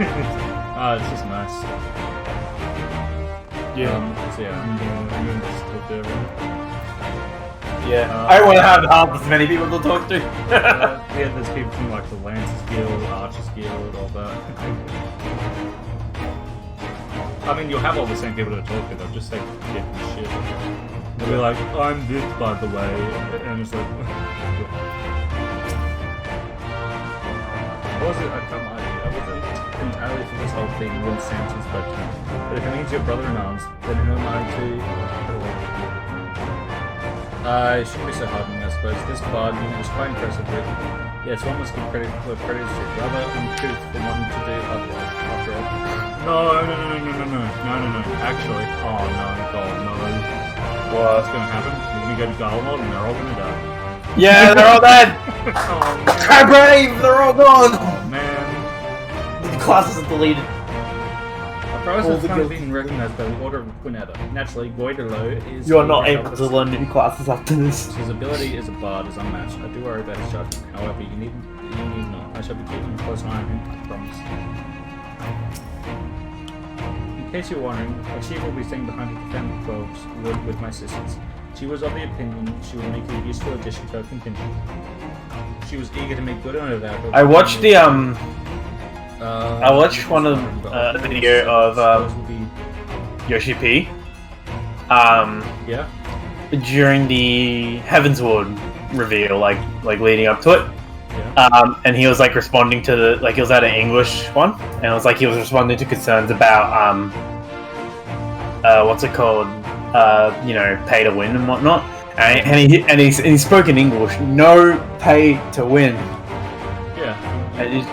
It's just nice. Yeah. So yeah, I'm gonna just talk to everyone. Yeah, I don't want to have half as many people to talk to. Yeah, there's people from like the Lancers Guild, Archers Guild, all that. I mean, you'll have all the same people to talk to, they'll just say different shit. They'll be like, I'm this, by the way, and it's like... I wasn't entirely for this whole thing when Samson spoke to me. But if it means your brother-in-arms, then who am I to... it shouldn't be so hard on me, I suppose. This bard unit is quite impressive, really. Yes, one must give credit where credit is due. Rather uncouth for wanting to do otherwise, after all. No. Actually, oh no, God, no. What's gonna happen? We're gonna go to Garland and they're all gonna die. Yeah, they're all dead! Oh man. How brave! They're all gone! Oh man. The class is deleted. A process is kind of being recognized by the Order of Quinetta. Naturally, Goiderlo is... You are not able to learn new classes after this. His ability as a bard is unmatched. I do worry about his judgment. However, you need not. I shall be keeping a close eye on him, I promise. In case you're wondering, a chief will be staying behind to defend the 12's wood with my assistance. She was of the opinion she would make a useful addition to her contingent. She was eager to make good on her vow. I watched the I watched one of the video of Yoshi P. Yeah. During the Heavensward reveal, like leading up to it. Yeah. And he was like responding to the he was at an English one, and it was like he was responding to concerns about what's it called? Pay to win and whatnot. And he spoke in English. No pay to win. Yeah. And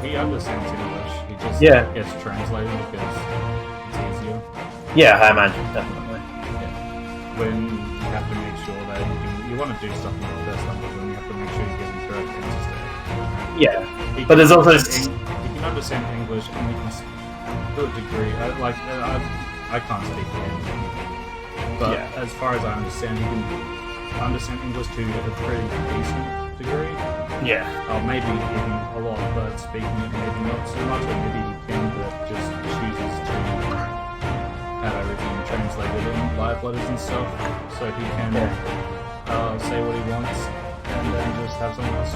he understands English. He just gets translated because it's easier. Yeah, I imagine, definitely. Yeah. When you have to make sure that you want to do something in the first language, then you have to make sure you're getting correct answers there. Yeah, but there's also... He can understand English, and he can, to a degree, I can't speak anything. But as far as I understand, he can understand English to a pretty decent degree. Yeah. Maybe even a lot, but speaking it maybe not so much, or maybe he can, but just chooses to have everything translated in live letters and stuff, so he can say what he wants, and then just have someone else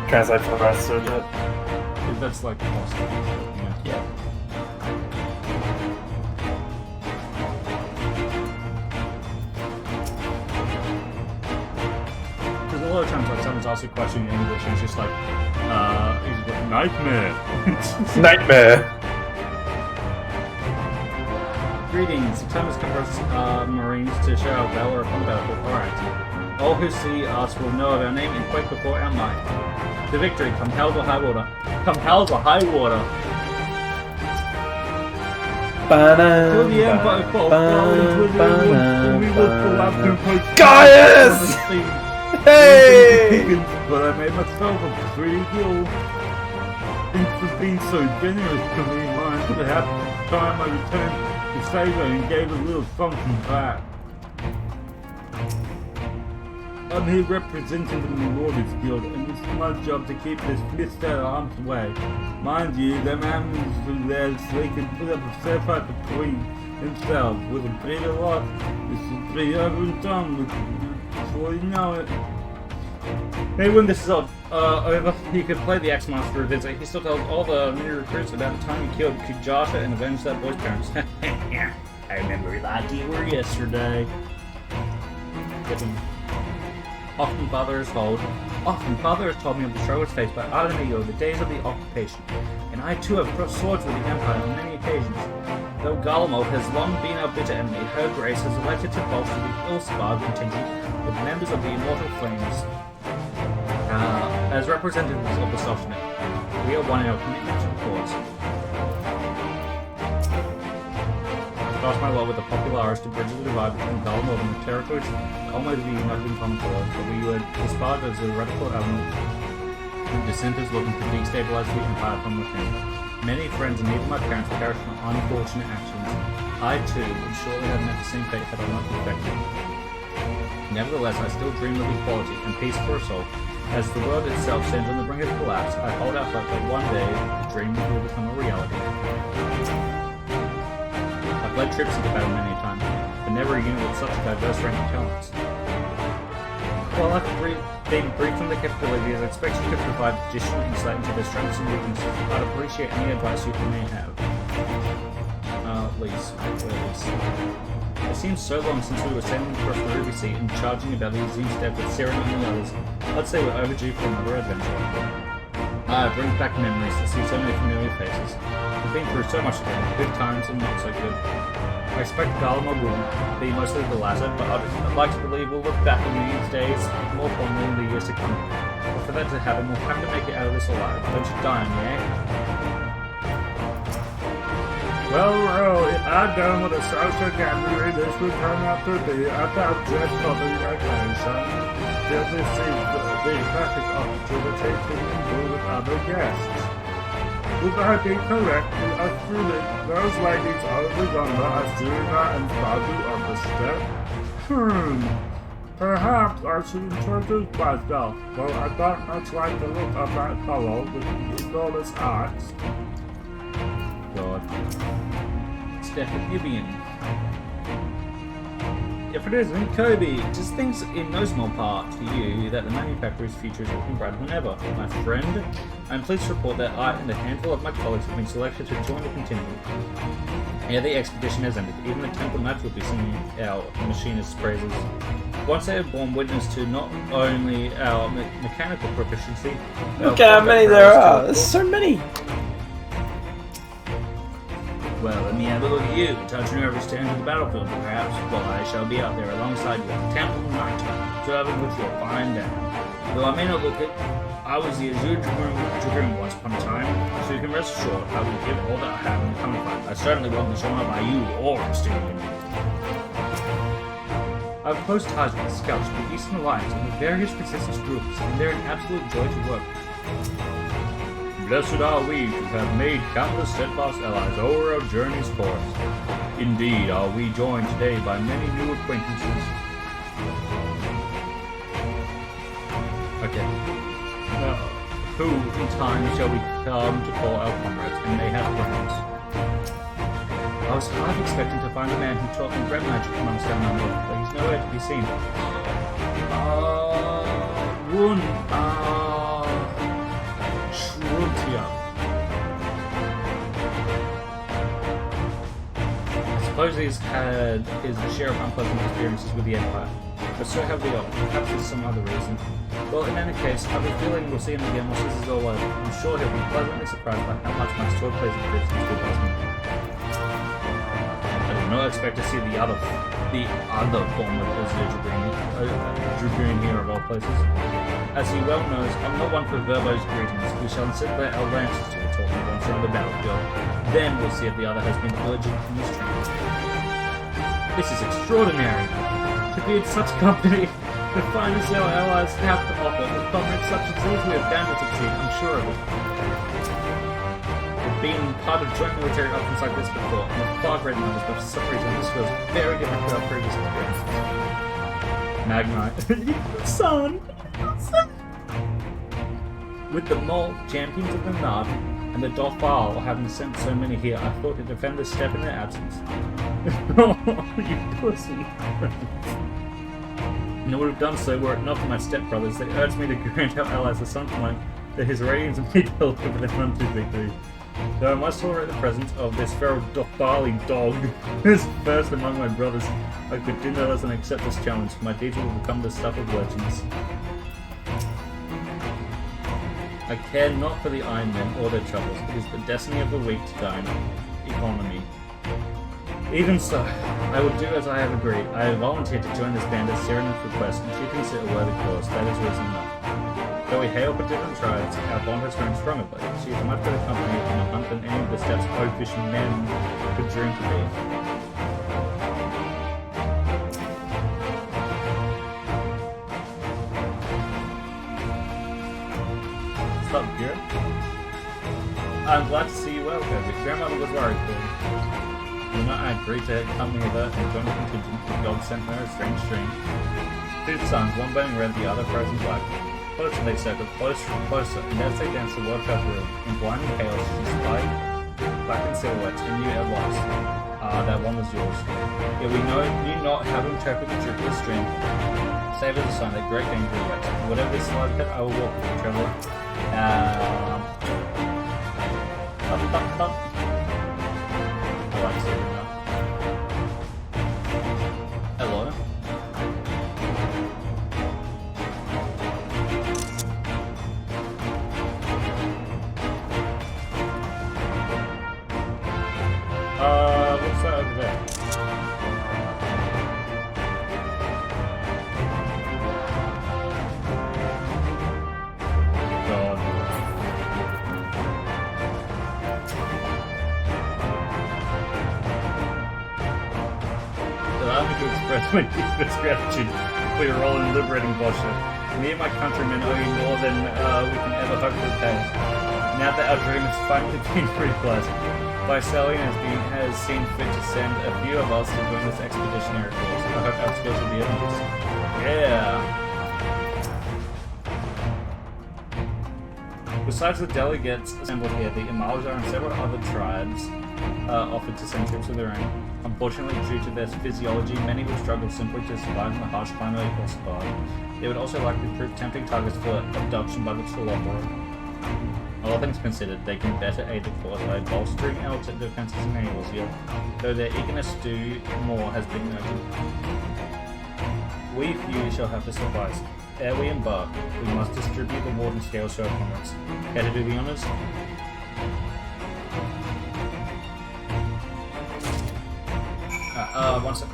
translate for the rest of it. That's like possible. Yeah. Because a lot of times, like, someone's asked a question in English, and it's just like, nightmare. Nightmare. Greetings. The time has come for us Marines to show our valor upon the battlefield. Alright. All who see us will know of our name and quake before our might. The victory, come hell or high water. Come hell or high water. Till the Empire falls, we will collapse. Gaius! Hey! But I made myself a pretty deal. Thanks for being so generous to me, man. For the half time I returned to Saber and gave a little something back. I'm here representing the Marauders Guild, and it's my job to keep this fist out of harm's way. Mind you, them animals are there so they can put up a fair fight between themselves. With a bit of luck, this will be over and done with before you know it. Maybe when this is all over, he could play the X-Master a visit. He still tells all the new recruits about the time he killed Kijasha and avenged that boy's parents. I remember it like you were yesterday. Often father has told me of the struggles faced by Alamio in the days of the occupation, and I too have crossed swords with the Empire on many occasions. Though Garland has long been our bitter enemy, her grace has elected to bolster the ill-starred contingent with members of the Immortal Flames. As representatives of the Softnet, we are one in our commitment to the cause. Crossed my lot with the Popularis to bridge the divide between Garland and the territories almost be united in common cause, but we were disbarred as a radical element and dissenters looking to destabilize the Empire from within. Many friends and even my parents perished from unfortunate actions. I too would surely have met the same fate had I not defected. Nevertheless, I still dream of equality and peace for us all. As the world itself stands on the brink of collapse, I hold out hope that one day the dream will become a reality. I've led troops into battle many times, but never a unit with such a diverse range of talents. While I've been briefed on the capabilities, I expect you to provide additional insight into their strengths and weaknesses. I'd appreciate any advice you may have. Please. It seems so long since we were sailing across the Ruby Sea and charging about the Azim Step with Siren and the others. I'd say we're overdue for another adventure. It brings back memories to see so many familiar faces. We've been through so much together, good times and not so good. I expect Garland will be mostly the latter, but I'd like to believe we'll look back on these days more fondly in the years to come. But for that to happen, we'll have to make it out of this alive. Don't you die on me, eh? Well, I don't want to start again. This will turn out to be a subject for the occasion. This is the perfect opportunity to mingle with other guests. Would I be correct in assuming those ladies over yonder are Serena and Badu on the step? Perhaps I should introduce myself, though I don't much like the look of that fellow with the enormous eyes. God. Stefan Ibian. If it isn't, Kobe just thinks in no small part to you that the manufacturer's future is looking brighter than ever. My friend, I'm pleased to report that I and a handful of my colleagues have been selected to join the contingent. Ere the expedition has ended, even the Temple Knights will be singing our machinist's praises. Once they have borne witness to not only our mechanical proficiency... Look at how many there are! There's so many! Well, let me have a look at you, touching over stands of the battlefield, perhaps. Well, I shall be out there alongside you at the Temple Knight, serving with your fine dad. Though I may not look it, I was the Azure Dragoon once upon a time, so you can rest assured I will give all that I have in the coming fight. I certainly won't be shown up by you or Stephen. I have close ties with the Scouts of the Eastern Alliance and the various resistance groups, and they're an absolute joy to work with. Blessed are we who have made countless steadfast allies over our journey's course. Indeed, are we joined today by many new acquaintances. Okay. Who in time shall we come to call our comrades, and they have friends. I was half expecting to find a man who taught me red magic amongst our number, but he's nowhere to be seen. I suppose he's had his share of unpleasant experiences with the Empire, but so have we all. Perhaps there's some other reason. Well, in any case, I have a feeling we'll see him again once this is all over. I'm sure he'll be pleasantly surprised by how much my sword plays a difference with us. I did not expect to see the other form of Dragoon here of all places. As he well knows, I'm not one for verbose greetings. We shall instead let our lances do the talking once we're on the battlefield. Then we'll see if the other has been diligent in his training. This is extraordinary! To be in such company, to find as our allies have to offer, with comrades such as these we have bound to succeed, I'm sure of it. We've been part of joint military operations like this before, and with far greater numbers, but for some reason this feels very different to our previous experiences. Magnite. Son! With the Mole, champions of the Nard, and the Dothal having sent so many here, I thought to defend this step in their absence. Oh, you pussy. And I would have done so were it not for my stepbrothers. They urged me to grant our allies a son for that his radiance and me deliver with them unto victory. Though I must tolerate the presence of this feral Dothali dog, as first among my brothers, I could do no less than accept this challenge. My deeds will become the stuff of legends. I care not for the Iron Men or their troubles. It is the destiny of the weak to die in economy. Even so, I will do as I have agreed. I have volunteered to join this band at Serena's request, and she thinks it a worthy cause. That is reason enough. Though we hail for different tribes, our bond has grown stronger, but she is a much better company in a hunt than any of the steps oafish men could dream to be. What's up, dear? I'm glad to see you well, Kobe. Grandmother was worried for you. Luna, I agreed to accompany her and join the contingent. The dog sent her a strange dream. Two suns, one burning red, the other frozen black. Closer they circled, closer and closer, and as they danced the world felt real. In blinding chaos, she spied blackened silhouettes, and knew at once, that one was yours. Yet we knew not how to interpret the drift of the stream. Save as a sign that great danger awaits. Whatever this slide pit, I will walk with you, traveler. I like to see it now. Hello? What's that over there? God. Allow me to express my deepest gratitude for your role in liberating Bosha. Me and my countrymen owe you more than we can ever hope to repay. Now that our dream has finally been realized, Vicelian has seen fit to send a few of us to join this expeditionary force. I hope our skills will be of use. Yeah! Besides the delegates assembled here, the Imaljar and several other tribes offered to send troops of their own. Unfortunately, due to their physiology, many would struggle simply to survive in the harsh climate of Osgard. They would also likely prove tempting targets for abduction by the Trollopera. All things considered, they can better aid the cause by bolstering our defenses in Eorzea, though their eagerness to do more has been noted. We few shall have to suffice. Ere we embark, we must distribute the Warden Scales to our comrades. Care to do the honours? One sec.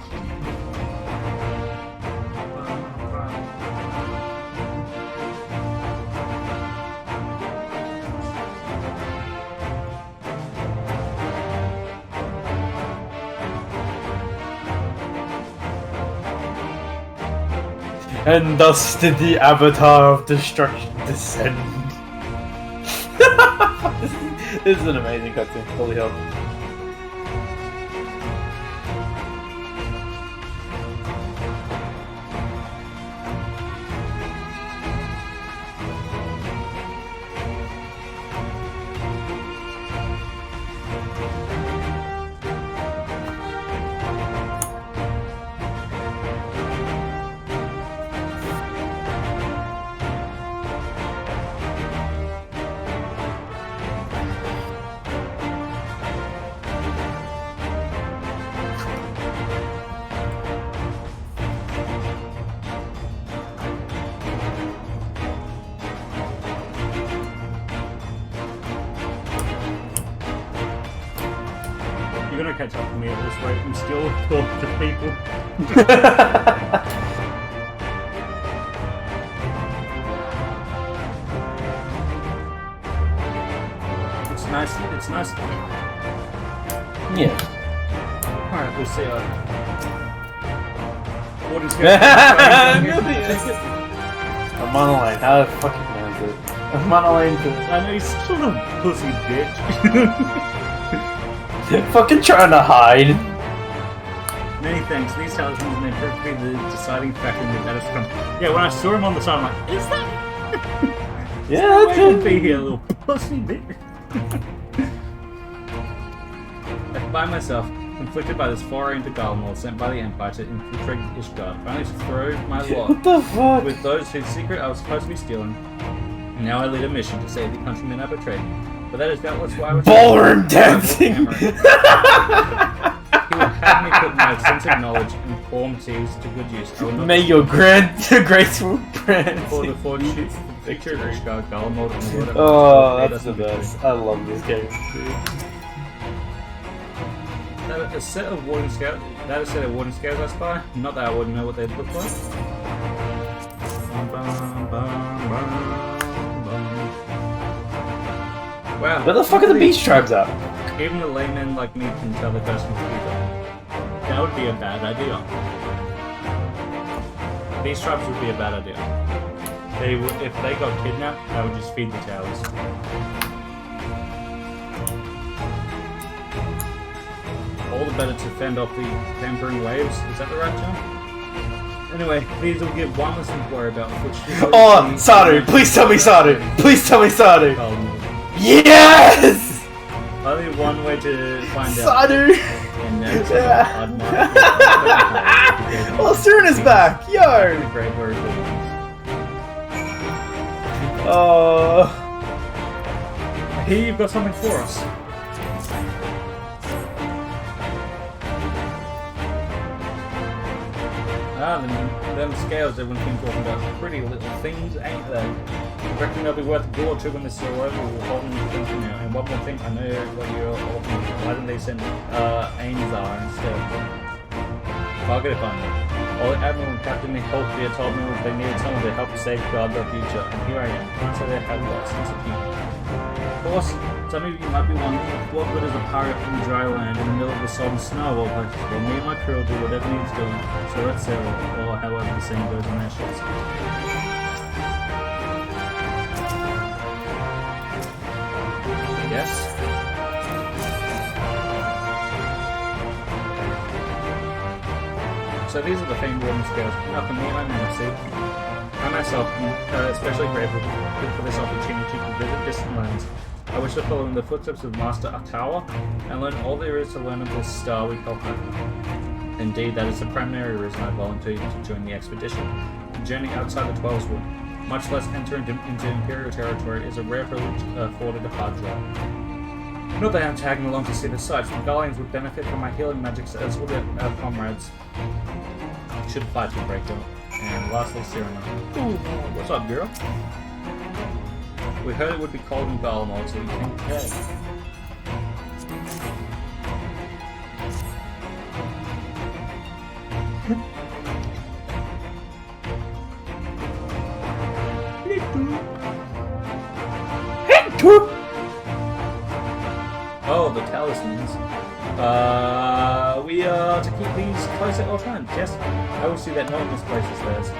And thus did the Avatar of Destruction descend. This is an amazing cutscene, holy hell. You're gonna catch up with me at this rate. I'm still talking to people. It's nice. It's nice. Yeah. Alright, we'll see. What is A monoline, how the fuck you pronounce it? A monoline to... I know, he's such a little pussy bitch. Fucking trying to hide. Many thanks. These talismans may prove to be the deciding factor in the data's come. Yeah, when I saw him on the side, I'm like, is that? Yeah, that's it. Be here, little pussy bitch. Left by myself, conflicted by this foray into Garland, sent by the Empire to infiltrate Ishgard, finally to throw my lot What the fuck? with those whose secret I was supposed to be stealing. And now I lead a mission to save the countrymen I betrayed. But that is doubtless why I was ballroom dancing! He would have me put my extensive knowledge and formations to good use. I would not May your graceful brand for the fortune, picture of Ishgard, Garland, and the world. Oh, that's the best. I love this game. A set of warden scouts. That is a set of warden scouts I spy. Not that I wouldn't know what they'd look like. Wow. Where the fuck are the beach tribes at? Even a layman like me can tell the person to be there. That would be a bad idea. These tribes would be a bad idea. They would, if they got kidnapped, I would just feed the towers. All the better to fend off the tampering waves. Is that the right term? Anyway, these will give one less thing to worry about, which is... Oh, Sadu! Please tell me Sadu! Please tell me Sadu! Yes! Only one way to find out. Sadu! And then oh, Suruna's back! Yo! Oh. Here you've got something for us. Them scales everyone's been talking about. Pretty little things, ain't they? I reckon they'll be worth a door or two when this is all over. We'll hold them for now. And one more thing, I know what you're all thinking. Why didn't they send Ainzar instead? Bugger if I know. All the Admiral and Captain Holtby told me they needed someone to help safeguard their future, and here I am. So they have that sense of humor. Of course, some of you might be wondering, what good is a pirate from dry land in the middle of the salt and snow? Well, me and my crew will do whatever needs doing, so let's sail, or however the saying goes in their ships. Yes? So these are the famed warning scales. Now for me, I'm MSQ. I myself am especially grateful for this opportunity to visit distant lands. I wish to follow in the footsteps of Master Atawa and learn all there is to learn of this star we call home. Indeed, that is the primary reason I volunteered to join the expedition. The journey outside the Twelves Wood, much less enter into Imperial territory, is a rare privilege afforded a hard job. Not that I'm tagging along to see the sights, but Guardians would benefit from my healing magics as would our comrades. Should fight to break them. And lastly, Serena. Ooh, what's up, girl? We heard it would be cold in Garland, so we came prepared. Oh, the talismans. We are to keep these close at all times. Yes, I will see that no one misplaces theirs.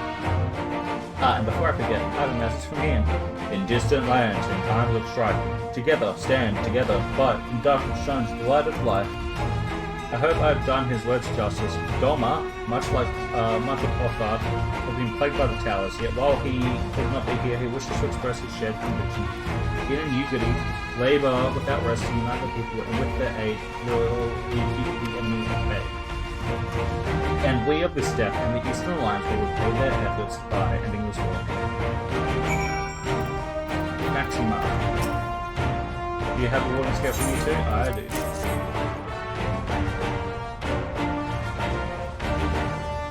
Ah, and before I forget, I have a message from Ian. In distant lands, in times of strife, together, stand together, fight, in darkness shines the light of life. I hope I have done his words justice. Dolma, much of Othard, has been plagued by the towers, yet while he could not be here, he wishes to express his shared conviction. In and Ugadi, labour without rest to unite the people, and with their aid, will keep the enemy at bay. And we of this step and the Eastern Alliance will repay their efforts by ending this war. Maxima. Do you have a warning scale for me too? I do.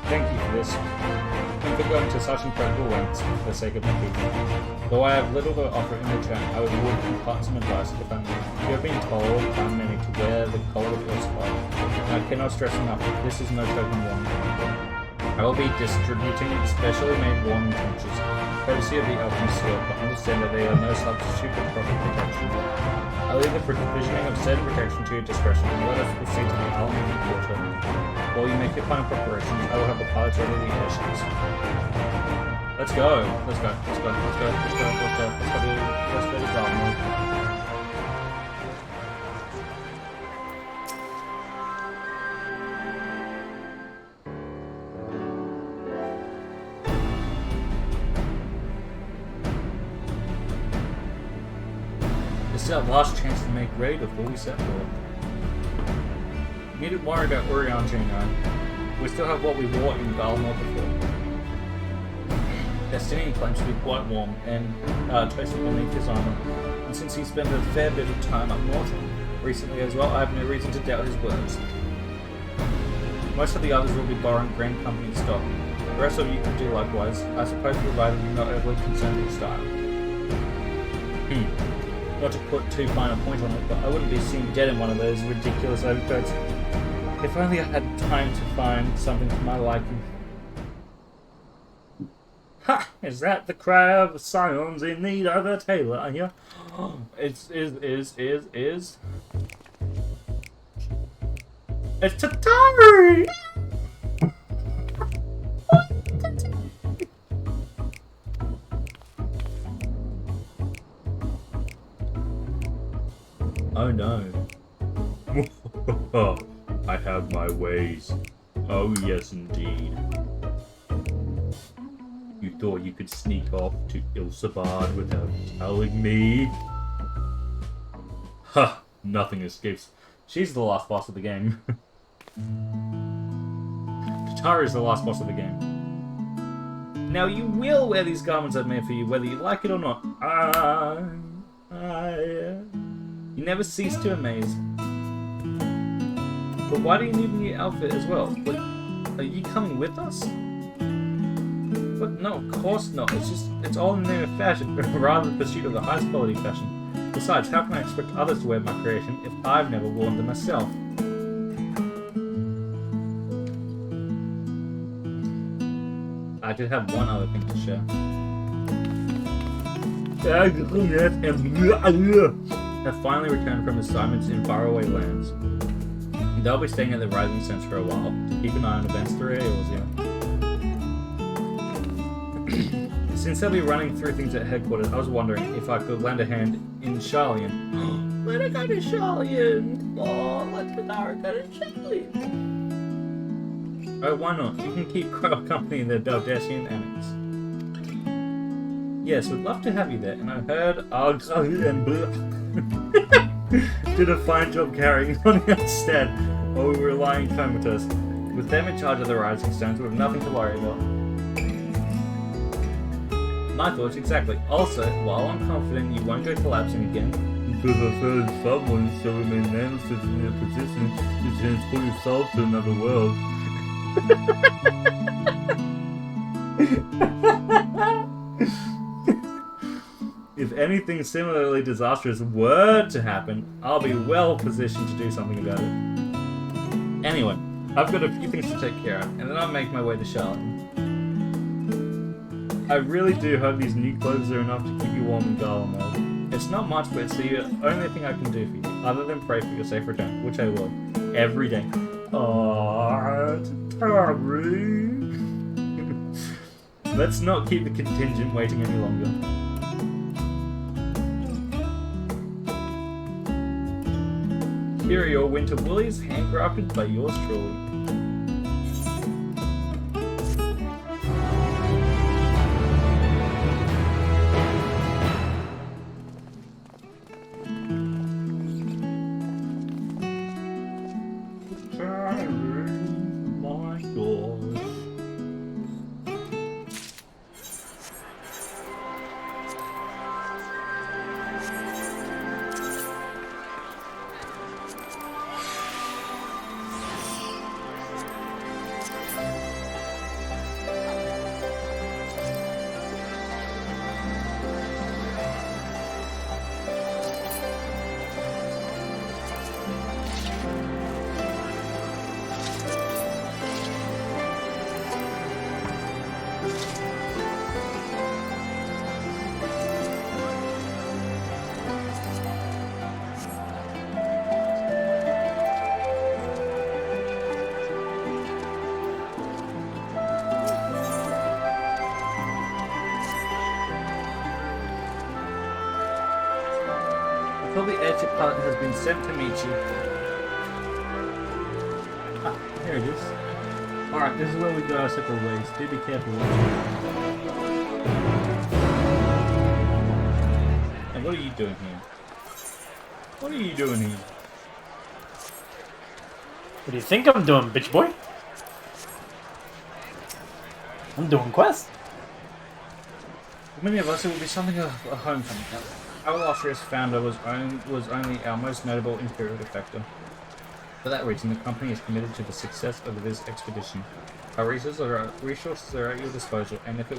Thank you for this. And for going to such incredible lengths for the sake of my people. Though I have little to offer in return, I would impart some advice to the family. You have been told by many to wear the coat of your spot. I cannot stress enough, this is no token warning. I will be distributing specially made warning trenches, courtesy of the Elfin Seal, but understand that they are no substitute for proper protection. I leave the provisioning of said protection to your discretion, and let us proceed to the Calamity quarter. While you make your final preparations, I will have the pilots ready the airships. Let's go! Let's go to Garland. This is our last chance to make ready before we set forth. Needn't worry about Urian Geno. We still have what we wore in Garland before. Destiny claims to be quite warm and toasted beneath his armor, and since he spent a fair bit of time up north recently as well, I have no reason to doubt his words. Most of the others will be borrowing Grand Company stock. The rest of you could do likewise, I suppose, provided you're not overly concerned with style. Not to put too fine a point on it, but I wouldn't be seen dead in one of those ridiculous overcoats. If only I had time to find something to my liking. Ha! Is that the cry of scions in need of a tailor? Are you? It's Tatari! Oh no. I have my ways. Oh yes indeed. You thought you could sneak off to Ilsabad without telling me? Huh, nothing escapes. She's the last boss of the game. Katara is the last boss of the game. Now you will wear these garments I've made for you, whether you like it or not. You never cease to amaze. But why do you need a new outfit as well? What, are you coming with us? But no, of course not. It's all in the name of fashion, rather than the pursuit of the highest quality fashion. Besides, how can I expect others to wear my creation if I've never worn them myself? I did have one other thing to share. Have finally returned from assignments in faraway lands. They'll be staying at the Rising Sands for a while to keep an eye on events through Eorzea. Since they'll be running through things at headquarters, I was wondering if I could lend a hand in Sharlayan. Let her go to Sharlayan! Oh, let Katara go to Sharlayan! Oh, why not? You can keep company in the Daldesian Annex. Yes, we'd love to have you there, and I heard and did a fine job carrying on instead, while we were lying comatose. With them in charge of the Rising Stones, we have nothing to worry about. My thoughts exactly. Also, while I'm confident you won't go collapsing again, because I've heard someone so remain manifest in their position to transport yourself to another world. If anything similarly disastrous were to happen, I'll be well positioned to do something about it. Anyway, I've got a few things to take care of, and then I'll make my way to Charlotte. I really do hope these new clothes are enough to keep you warm in Garland. It's not much, but it's the only thing I can do for you, other than pray for your safe return, which I will, every day. Let's not keep the contingent waiting any longer. Here are your winter woolies, handcrafted by yours truly. The airship pilot has been sent to meet you. Ah, there it is. Alright, this is where we go our separate ways. Do be careful. And what are you doing here? What are you doing here? What do you think I'm doing, bitch boy? I'm doing quests. For many of us, it will be something of a homecoming. Our illustrious founder was only our most notable imperial defector. For that reason, the company is committed to the success of this expedition. Our resources are at your disposal, and if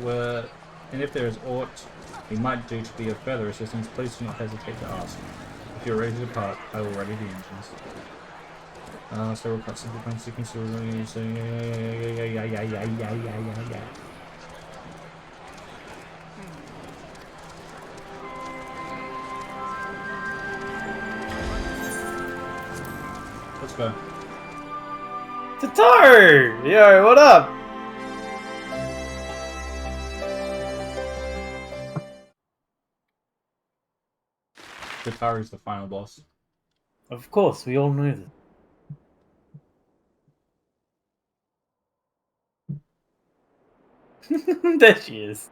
there is aught we might do to be of further assistance, please do not hesitate to ask. If you're ready to depart, I will ready the engines. Several cuts simple plans to consider. Yeah. Let's go. Tatar! Yo, what up? Tatar is the final boss. Of course, we all knew that. There she is.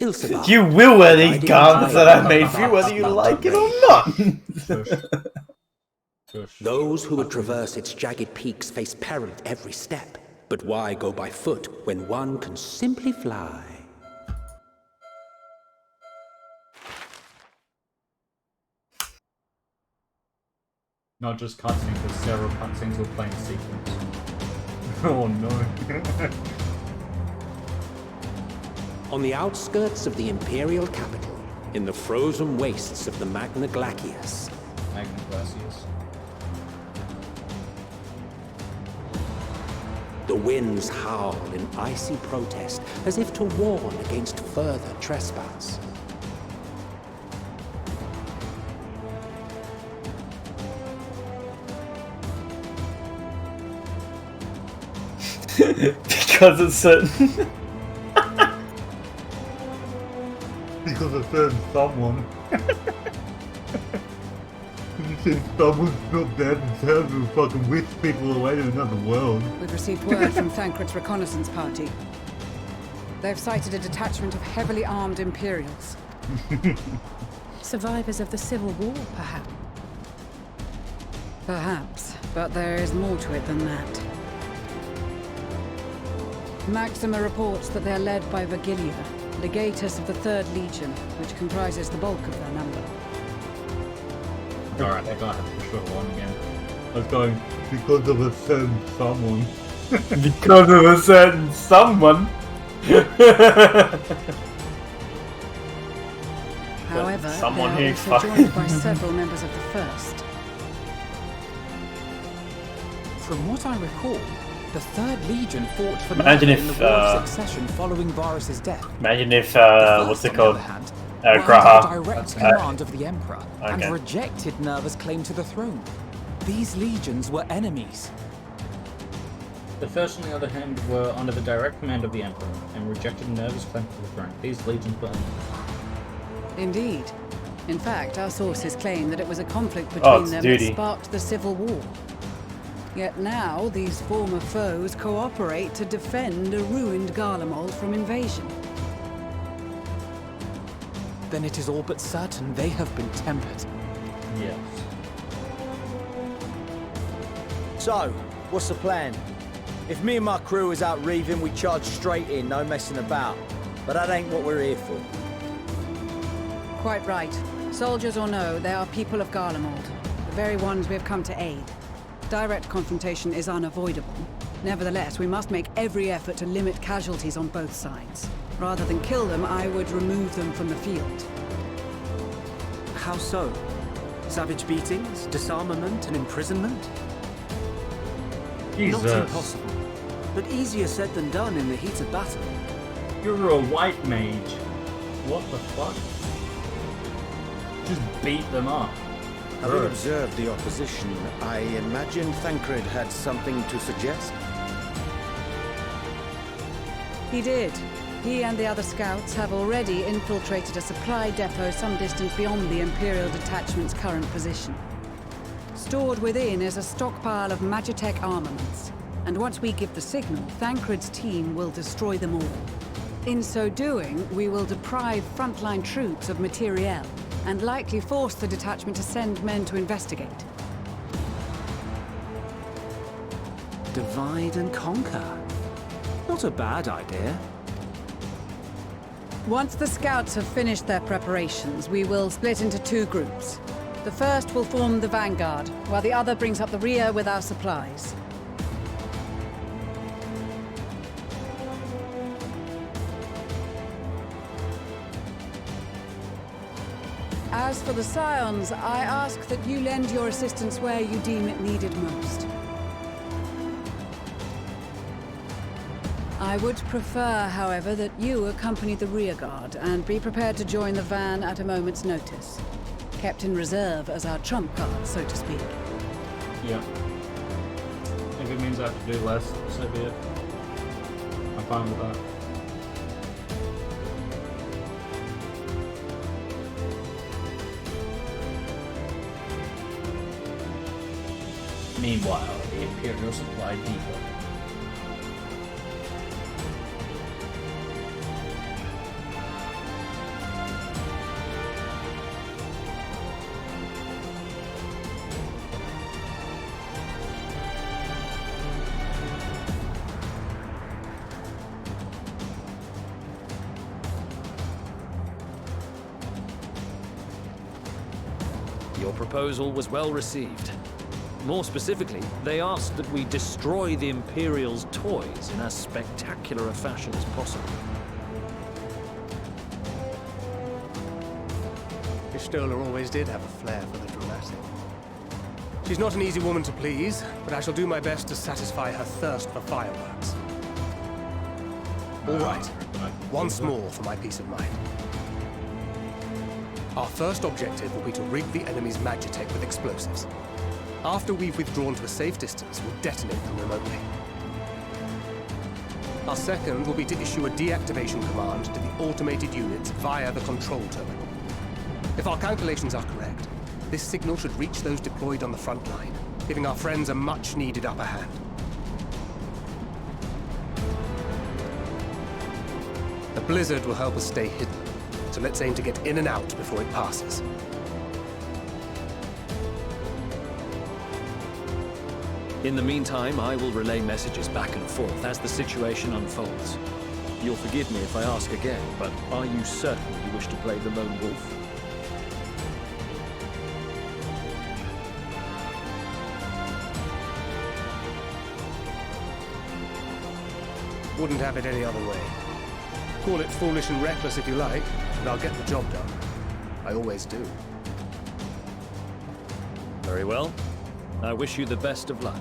Ilsevar. You will wear these garments that I made for you, whether you like it or not. Those who would traverse its jagged peaks face peril at every step. But why go by foot when one can simply fly? Not just cutscenes, but several cutscenes will play in sequence. Oh no. On the outskirts of the Imperial capital, in the frozen wastes of the Magna Glacius. The winds howl in icy protest, as if to warn against further trespass. Because it's certain. Because I said someone. Someone's not dead and says to fucking whisk people away to another world. We've received word from Thancred's reconnaissance party. They've sighted a detachment of heavily armed Imperials. Survivors of the Civil War, perhaps? Perhaps, but there is more to it than that. Maxima reports that they're led by Virgilia, legatus of the 3rd Legion, which comprises the bulk of their number. Alright, I gotta have to push it along again. I was going, because of a certain someone. Because of a certain someone? However, someone they are who also joined by several members of the 1st. From what I recall, the 3rd Legion fought for Imagine Nova if, in the War of Succession following Varus's death. Imagine if, what's it on the called? other hand, were under Graha. direct command of the Emperor okay. and rejected Nerva's claim to the throne. These legions were enemies. The first, on the other hand, were under the direct command of the Emperor and rejected Nerva's claim to the throne. These legions were enemies. Indeed. In fact, our sources claim that it was a conflict between them that sparked the Civil War. Yet now, these former foes cooperate to defend a ruined Garlemald from invasion. Then it is all but certain they have been tempered. Yes. So, what's the plan? If me and my crew is out reaving, we charge straight in, no messing about. But that ain't what we're here for. Quite right. Soldiers or no, they are people of Garlemald, the very ones we have come to aid. Direct confrontation is unavoidable. Nevertheless, we must make every effort to limit casualties on both sides. Rather than kill them, I would remove them from the field. How so? Savage beatings, disarmament, and imprisonment? Jesus. Not impossible, but easier said than done in the heat of battle. You're a white mage. What the fuck? Just beat them up. Having observed the opposition, I imagine Thancred had something to suggest? He did. He and the other scouts have already infiltrated a supply depot some distance beyond the Imperial detachment's current position. Stored within is a stockpile of Magitech armaments, and once we give the signal, Thancred's team will destroy them all. In so doing, we will deprive frontline troops of materiel, and likely force the detachment to send men to investigate. Divide and conquer. Not a bad idea. Once the scouts have finished their preparations, we will split into 2 groups. The first will form the vanguard, while the other brings up the rear with our supplies. As for the Scions, I ask that you lend your assistance where you deem it needed most. I would prefer, however, that you accompany the rearguard and be prepared to join the van at a moment's notice. Kept in reserve as our trump card, so to speak. Yeah. If it means I have to do less, so be it. I'm fine with that. Meanwhile, the Imperial Supply Depot. proposal was well received. More specifically, they asked that we destroy the Imperial's toys in as spectacular a fashion as possible. Stoller always did have a flair for the dramatic. She's not an easy woman to please, but I shall do my best to satisfy her thirst for fireworks. All right, once more for my peace of mind. Our first objective will be to rig the enemy's magitech with explosives. After we've withdrawn to a safe distance, we'll detonate them remotely. Our second will be to issue a deactivation command to the automated units via the control terminal. If our calculations are correct, this signal should reach those deployed on the front line, giving our friends a much-needed upper hand. The blizzard will help us stay hidden, so let's aim to get in and out before it passes. In the meantime, I will relay messages back and forth as the situation unfolds. You'll forgive me if I ask again, but are you certain you wish to play the lone wolf? Wouldn't have it any other way. Call it foolish and reckless if you like, but I'll get the job done. I always do. Very well. I wish you the best of luck.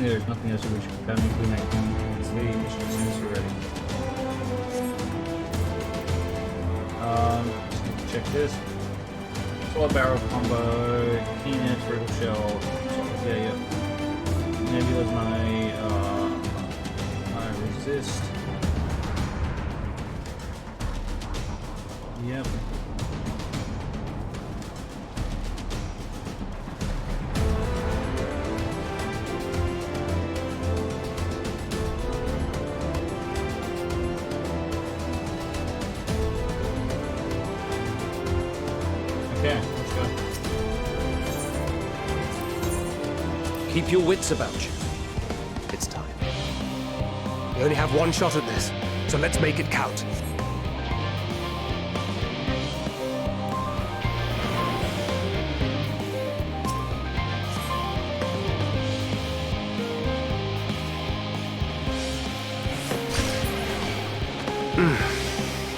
There's nothing else we should come in next mission as soon as we're ready. Just need to check this. Sword barrel combo, keen edge, vertical shell. Yeah. Nebula's my resist. Yep. Keep your wits about you. It's time. We only have one shot at this, so let's make it count.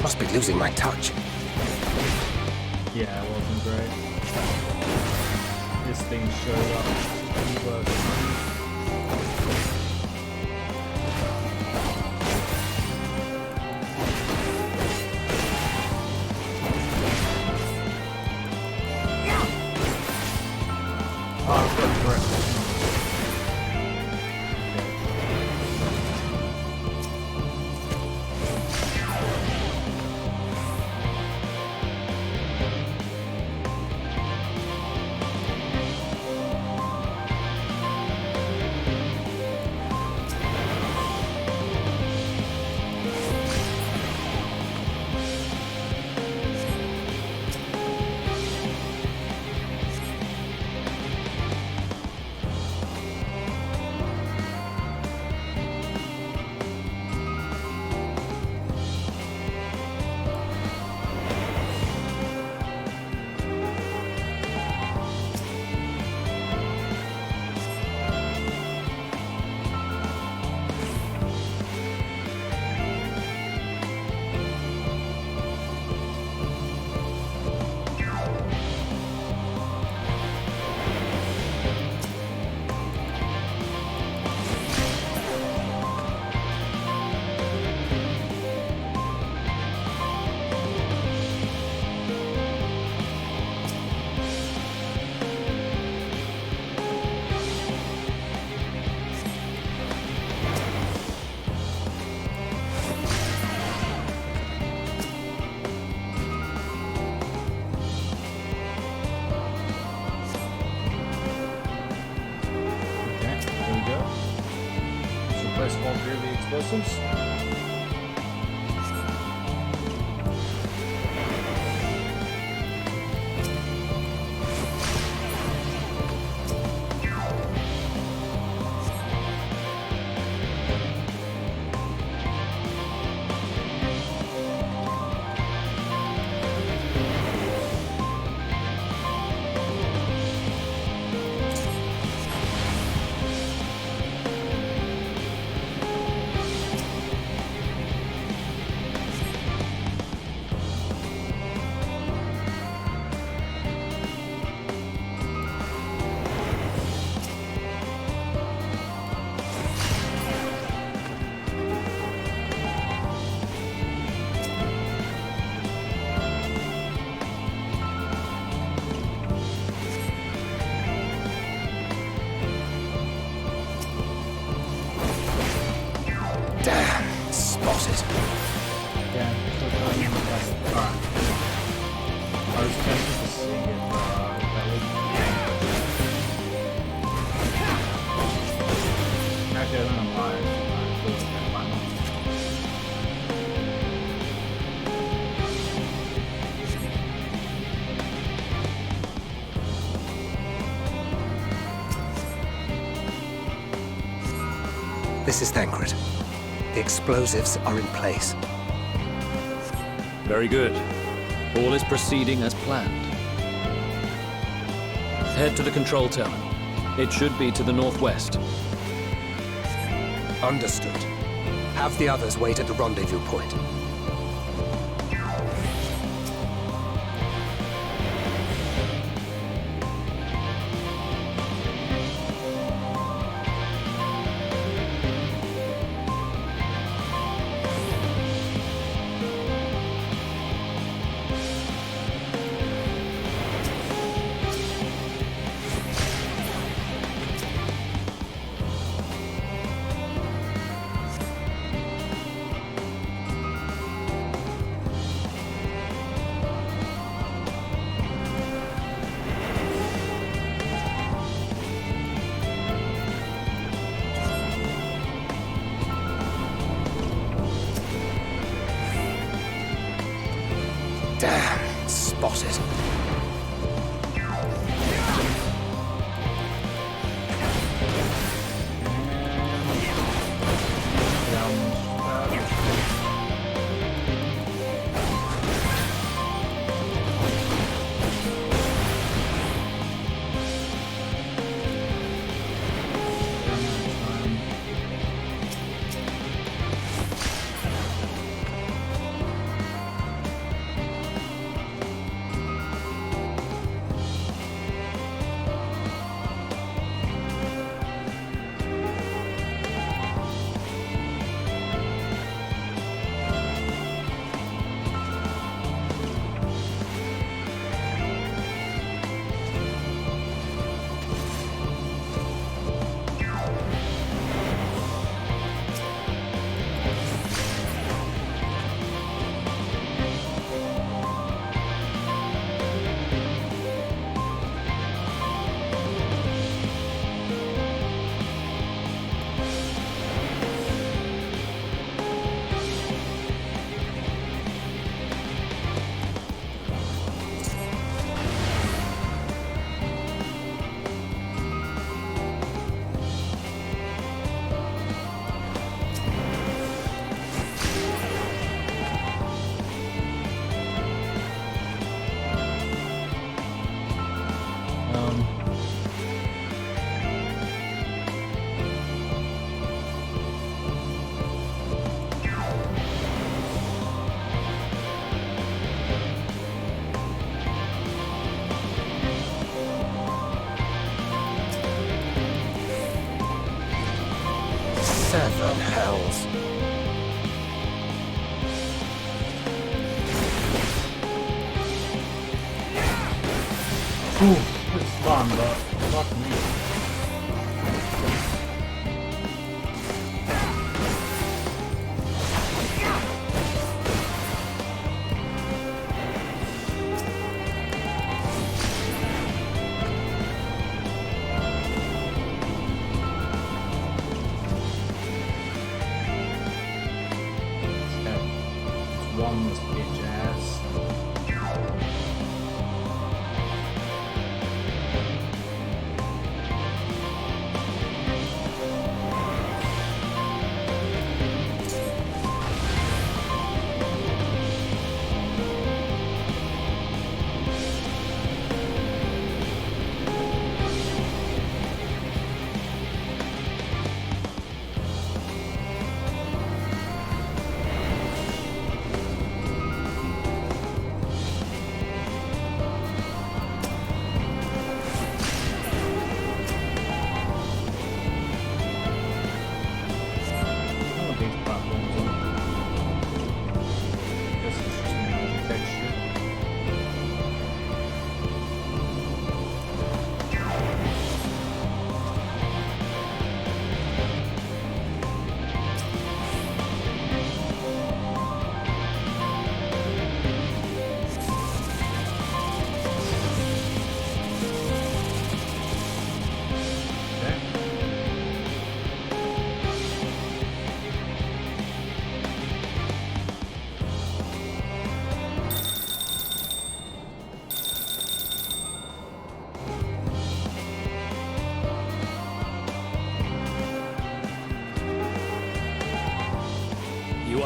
Must be losing my touch. Yeah, it wasn't great. This thing showed up. the explosives. This is Thancred. The explosives are in place. Very good. All is proceeding as planned. Head to the control terminal. It should be to the northwest. Understood. Have the others wait at the rendezvous point. Damn, spotted. Seven hells. Ooh, it's fun, but fuck me. one this bitch ass.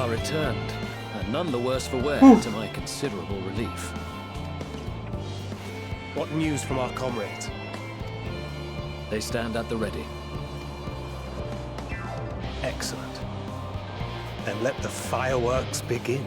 Returned, and none the worse for wear, to my considerable relief. What news from our comrades? They stand at the ready. Excellent. Then let the fireworks begin.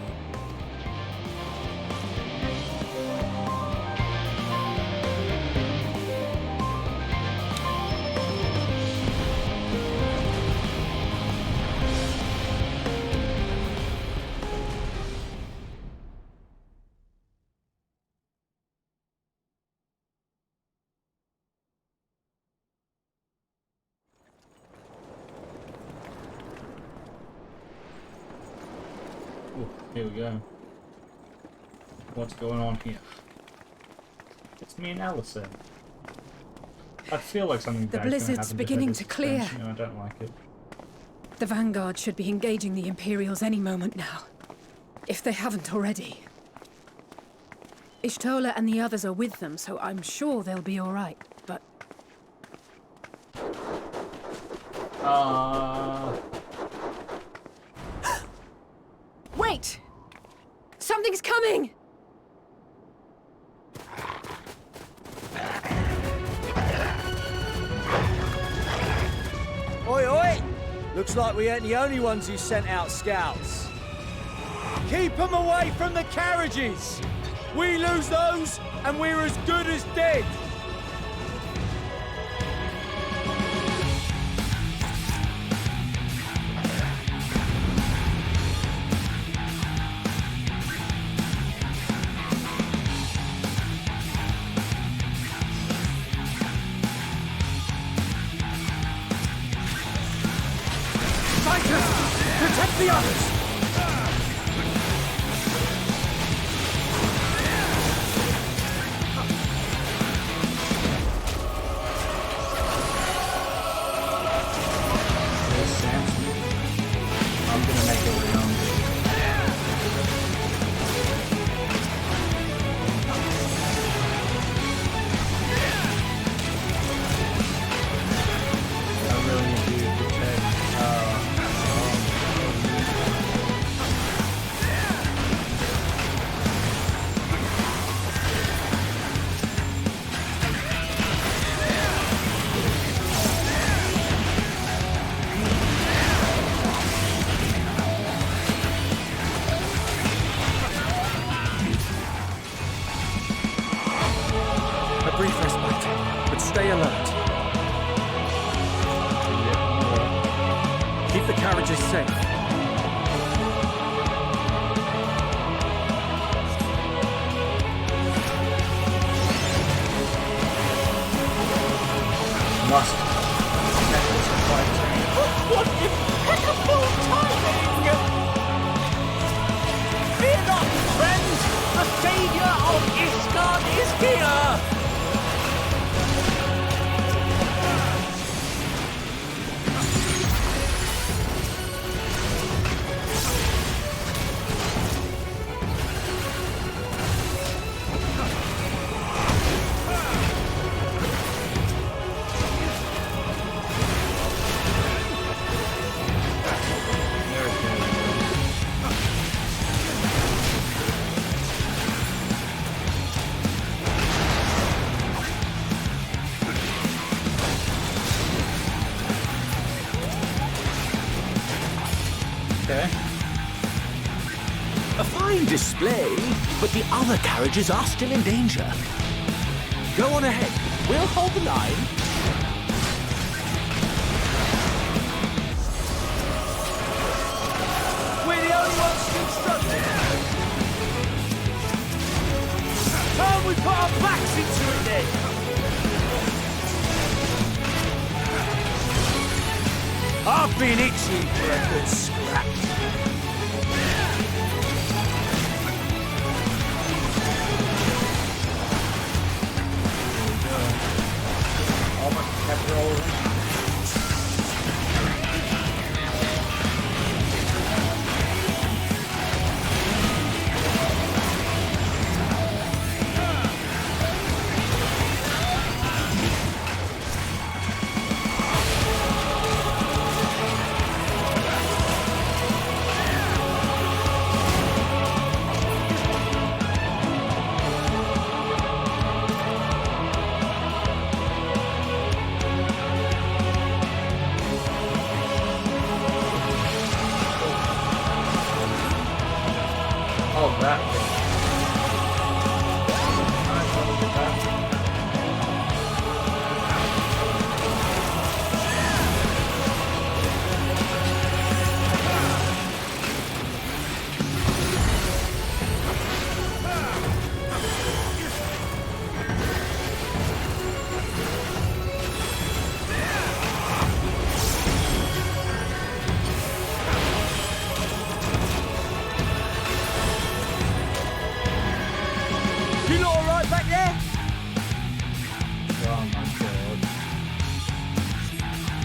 Here we go. What's going on here? It's me and Allison. I feel like something The bad's gonna blizzard's happen beginning to to this clear. expansion, and I don't like it. The Vanguard should be engaging the Imperials any moment now, if they haven't already. Ishtola and the others are with them, so I'm sure they'll be all right, but... Wait! Something's coming! Oi, oi! Looks like we ain't the only ones who sent out scouts. Keep them away from the carriages! We lose those, and we're as good as dead! Protect the others! I'm gonna make it around. I really need to protect A fine display, but the other carriages are still in danger. Go on ahead. We'll hold the line. We're the only ones still stuck there. Time we put our backs into it then. I've been itching for a good scrap. Oh, that thing.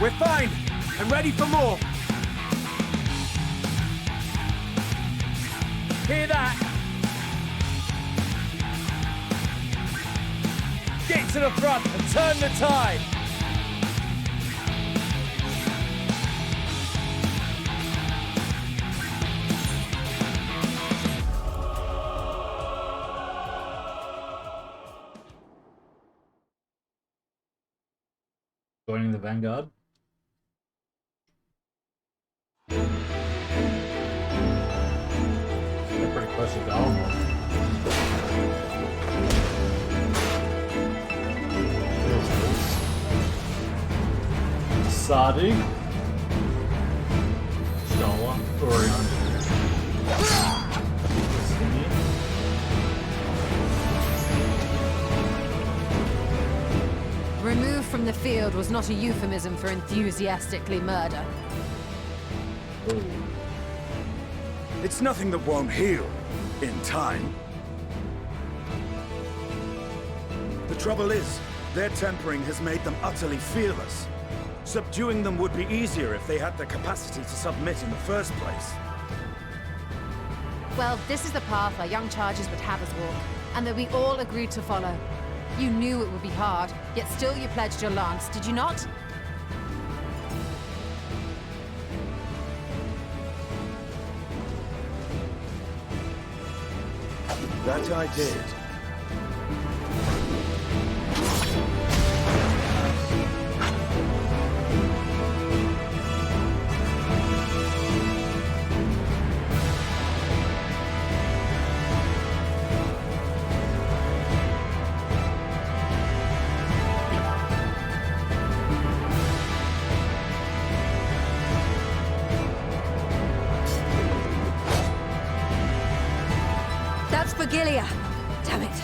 We're fine and ready for more. Hear that? Get to the front and turn the tide. Joining the Vanguard. They're pretty close to Garland. Sadi. Shola. Orion. Removed from the field was not a euphemism for enthusiastically murder. It's nothing that won't heal in time. The trouble is, their tempering has made them utterly fearless. Subduing them would be easier if they had the capacity to submit in the first place. Well, this is the path our young charges would have us walk, and that we all agreed to follow. You knew it would be hard, yet still you pledged your lance, did you not? That I did. Gilia! Damn it.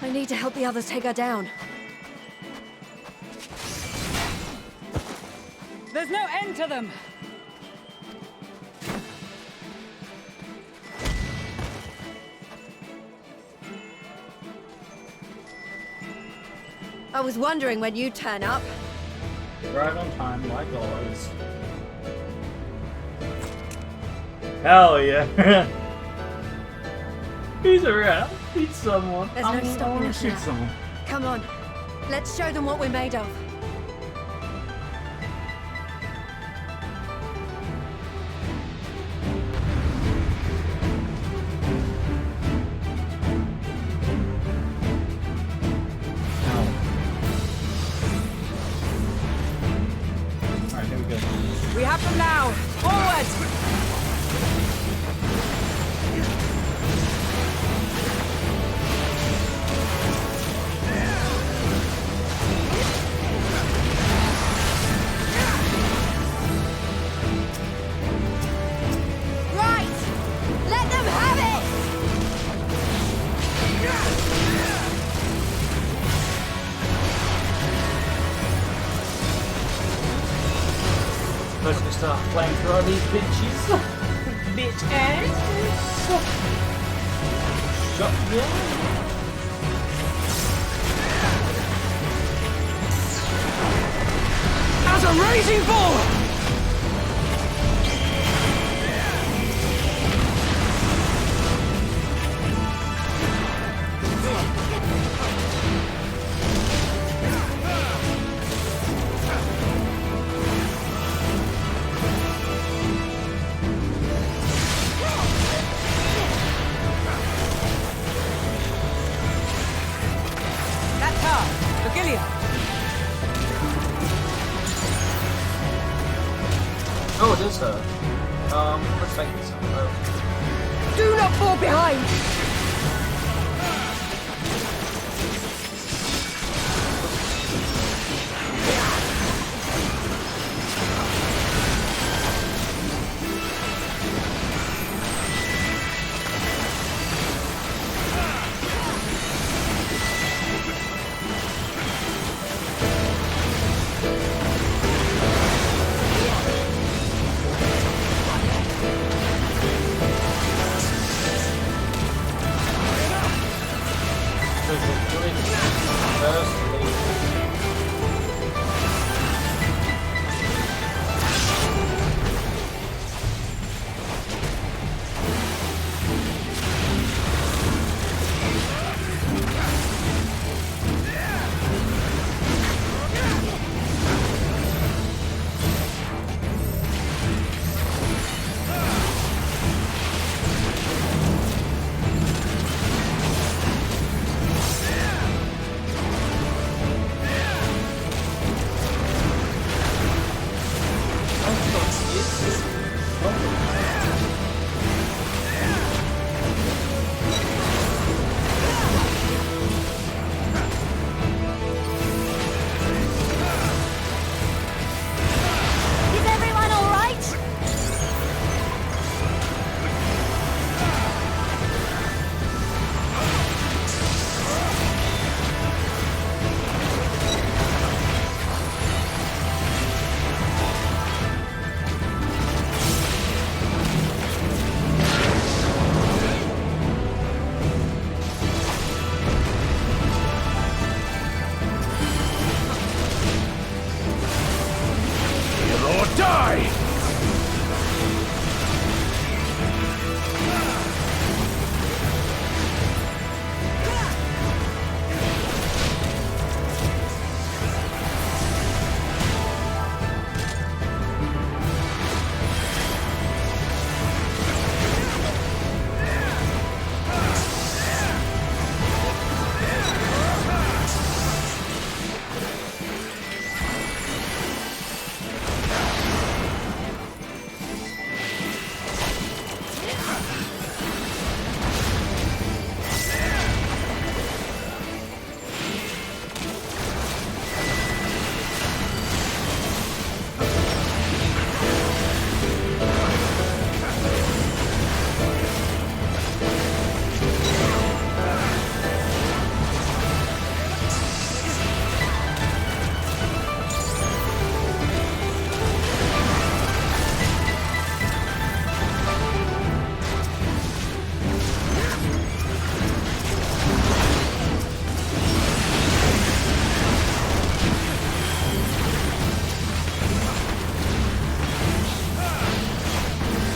I need to help the others take her down. There's no end to them! I was wondering when you'd turn up. Right on time, like always. Hell yeah. He's around. He's someone. There's no stopping us shoot now. someone. Come on. Let's show them what we're made of. Alright, here we go. We have them now! Forward! flamethrower these bitches. Bitch ass. Shut yeah. As a raging bull! Oh, it is her. Let's take this one. Do not fall behind!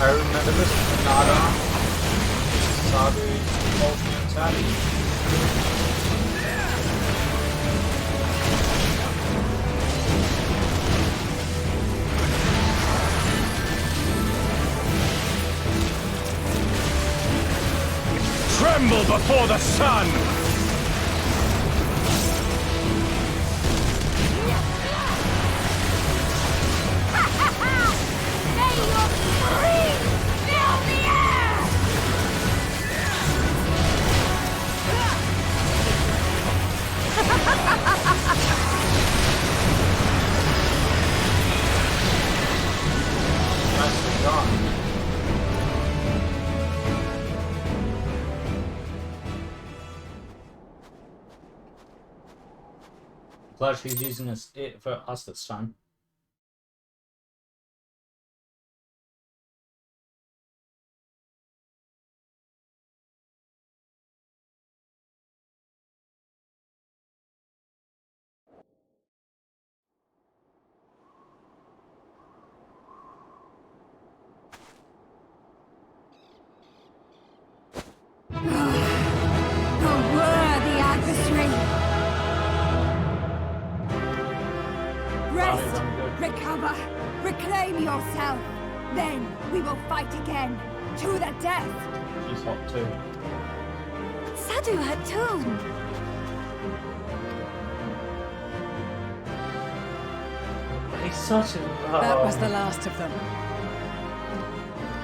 I remember this from Nada. Sabu's ultimate attack. Tremble before the sun! May your screams fill the air! Nicely done. Glad she's using it for us this time. Recover! Reclaim yourself! Then we will fight again, to the death! She's hot too. Sadu Hatun! He's such a... That was the last of them.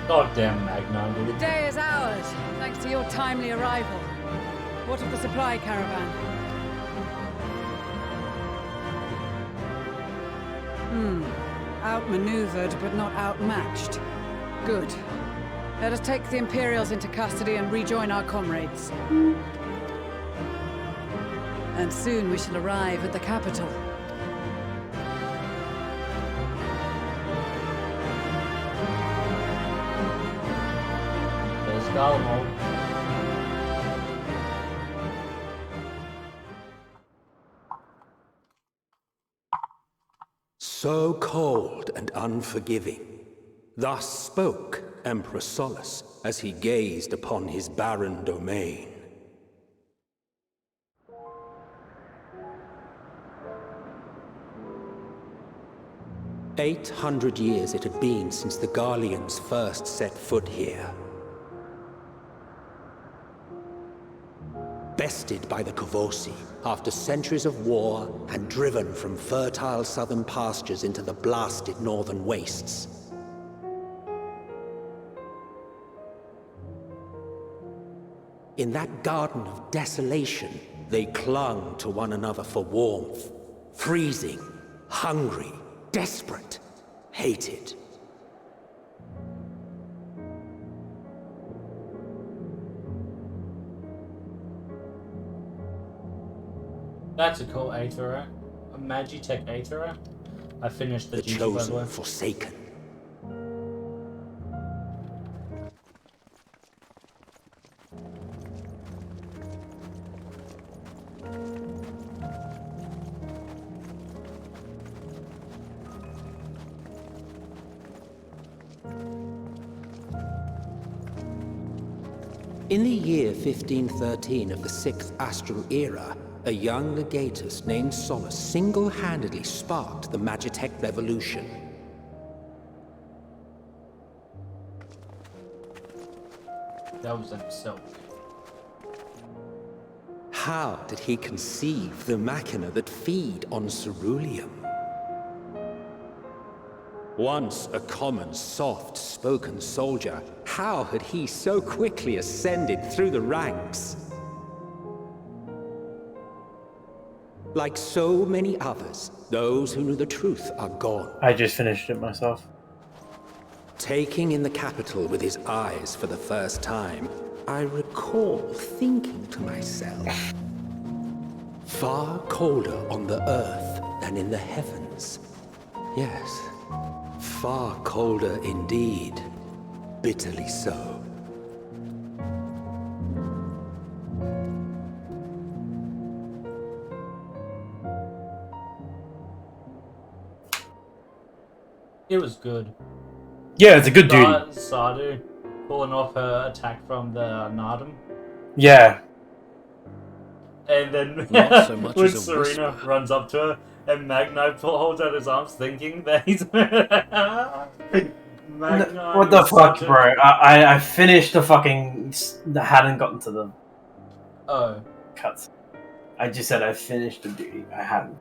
Goddamn Magna, The dude. day is ours, thanks to your timely arrival. What of the supply caravan? Outmaneuvered, but not outmatched. Good. Let us take the Imperials into custody and rejoin our comrades. And soon we shall arrive at the capital. There's Garland. So cold and unforgiving. Thus spoke Emperor Solus as he gazed upon his barren domain. "800 years it had been since the Garleans first set foot here. Bested by the Kavosi after centuries of war and driven from fertile southern pastures into the blasted northern wastes. In that garden of desolation, they clung to one another for warmth, freezing, hungry, desperate, hated. That's a cool Aethera. A Magitech Aethera. I finished the GG, by the way. Chosen, forsaken. In the year 1513 of the 6th Astral Era, a young legatus named Solus single-handedly sparked the Magitech Revolution. That was himself. How did he conceive the machina that feed on ceruleum? Once a common, soft-spoken soldier, how had he so quickly ascended through the ranks? Like so many others, those who knew the truth are gone. I just finished it myself. Taking in the capital with his eyes for the first time, I recall thinking to myself, far colder on the earth than in the heavens. Yes, far colder indeed, bitterly so. It was good. Yeah, it's a good dude. Sadu pulling off her attack from the Nardum. Yeah. And then Not so much when as a Serena whisper. runs up to her and Magni holds out his arms thinking that he's... Magni What the is fuck, such a- bro? I finished the fucking... I hadn't gotten to the Oh. cuts. I just said I finished the duty. I hadn't.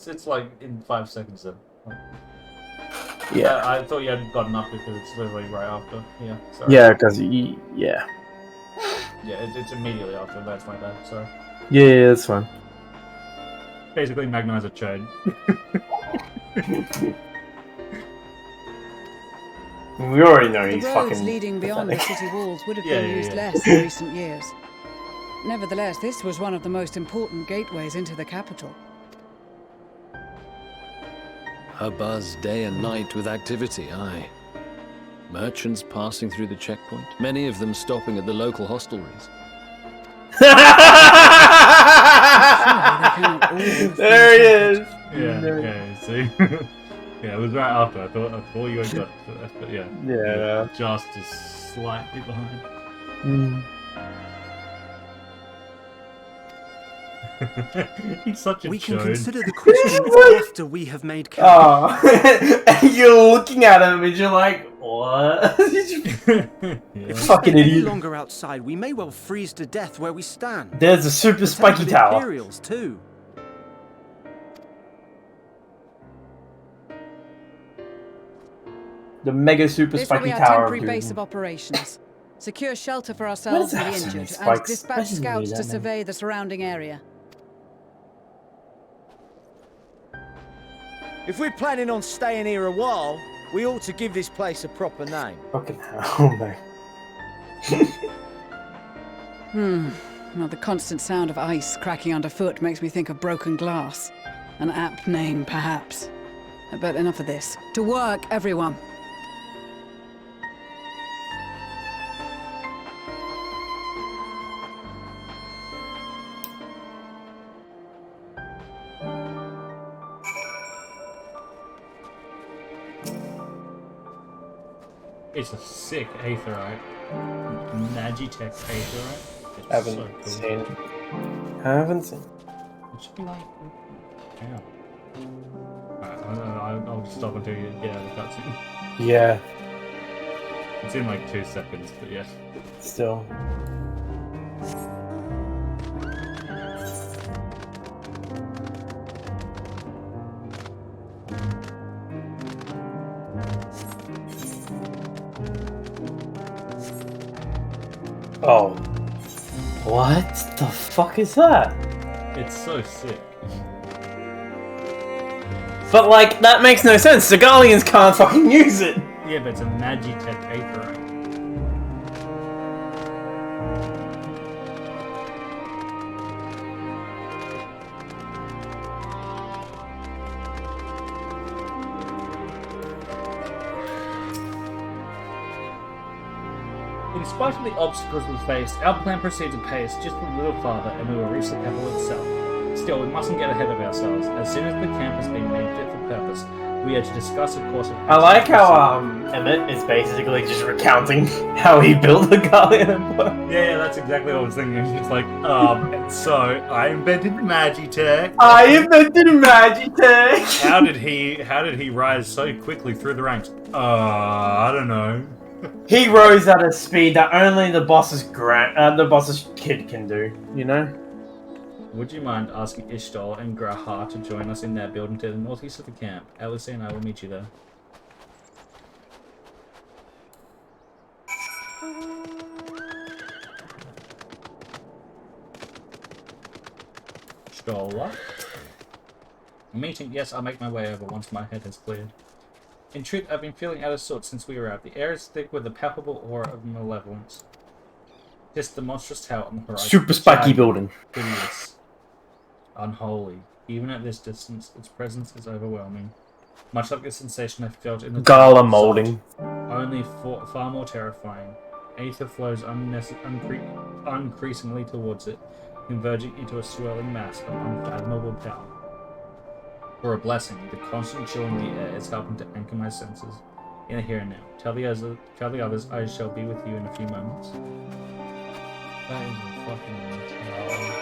It's like in 5 seconds then. Like, Yeah. I thought you hadn't gotten up because it's literally right after. Yeah, sorry. Yeah, because yeah. Yeah, it's immediately after. That's my bad. Sorry. Yeah, that's fine. Basically, Magni's a chode. We already know The he's roads fucking leading beyond the pathetic. city walls would have Yeah, been yeah, used yeah. less in recent years. Nevertheless, this was one of the most important gateways into the capital. A buzz day and night with activity, aye. Merchants passing through the checkpoint, many of them stopping at the local hostelries. There he is. Yeah, see? Yeah, it was right after. I thought you had got to that, but yeah. Yeah. Just as slightly behind. He's such a We can chode. consider the question after we have made camp. Oh, and you're looking at him and you're like, what? If we Fucking stay any idiot. longer outside, we may well freeze to death where we stand. There's a super spiky Potential tower. Imperials too. The mega super This will spiky be our tower. temporary base of operations. Secure shelter for ourselves and the absolutely injured, and spikes? dispatch That doesn't scouts mean to that, man. survey the surrounding area. If we're planning on staying here a while, we ought to give this place a proper name. Fucking hell, man. Well, the constant sound of ice cracking underfoot makes me think of broken glass. An apt name, perhaps. But enough of this. To work, everyone. It's a sick Aetherite. Magitech Aetherite. It's Haven't so cool. seen it. Haven't seen it. It should be like... Yeah. Alright, I'll just stop until you get out of the cutscene. Yeah, It's in like 2 seconds, but yeah. still. Oh. What the fuck is that? It's so sick. But like, that makes no sense. The Garleans can't fucking use it. Yeah, but it's a Magitech Aetherite. In spite of the obstacles we faced, our plan proceeded apace just a little farther and we will reach the capital itself. Still, we mustn't get ahead of ourselves. As soon as the camp has been made fit for purpose, we are to discuss a course of... I like how Emmett is basically just recounting how he built the Garlean Empire. Yeah, that's exactly what I was thinking. It's like, so I invented Magitech. I invented Magitech. How did he rise so quickly through the ranks? I don't know. He rose at a speed that only the boss's kid can do, you know? Would you mind asking Ishtal and Grahar to join us in their building to the northeast of the camp? Alice and I will meet you there. Stola? Meeting, yes, I'll make my way over once my head has cleared. In truth, I've been feeling out of sorts since we were out. The air is thick with a palpable aura of malevolence. Just the monstrous tower on the horizon. Super spiky building. Hideous. Unholy. Even at this distance, its presence is overwhelming. Much like the sensation I felt in the Gala molding. only far more terrifying. Aether flows unceasingly towards it, converging into a swirling mass of unfathomable power. For a blessing, the constant chill in the air is helping to anchor my senses in the here and now. Tell the others I shall be with you in a few moments. That is a fucking tower.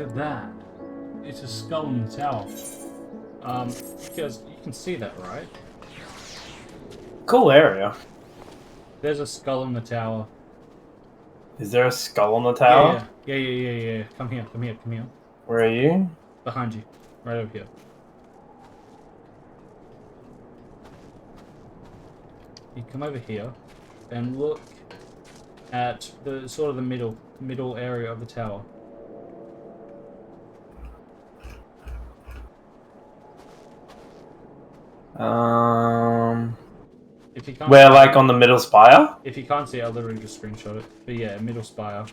look at that. It's a skull in the tower. Because you can see that, right? Cool area. There's a skull in the tower. Is there a skull on the tower? Yeah. Come here. Where are you? Behind you. Right over here. You come over here and look at the sort of the middle area of the tower. If you can't Where, like, on the middle spire? If you can't see it, I'll literally just screenshot it. But yeah, middle spire.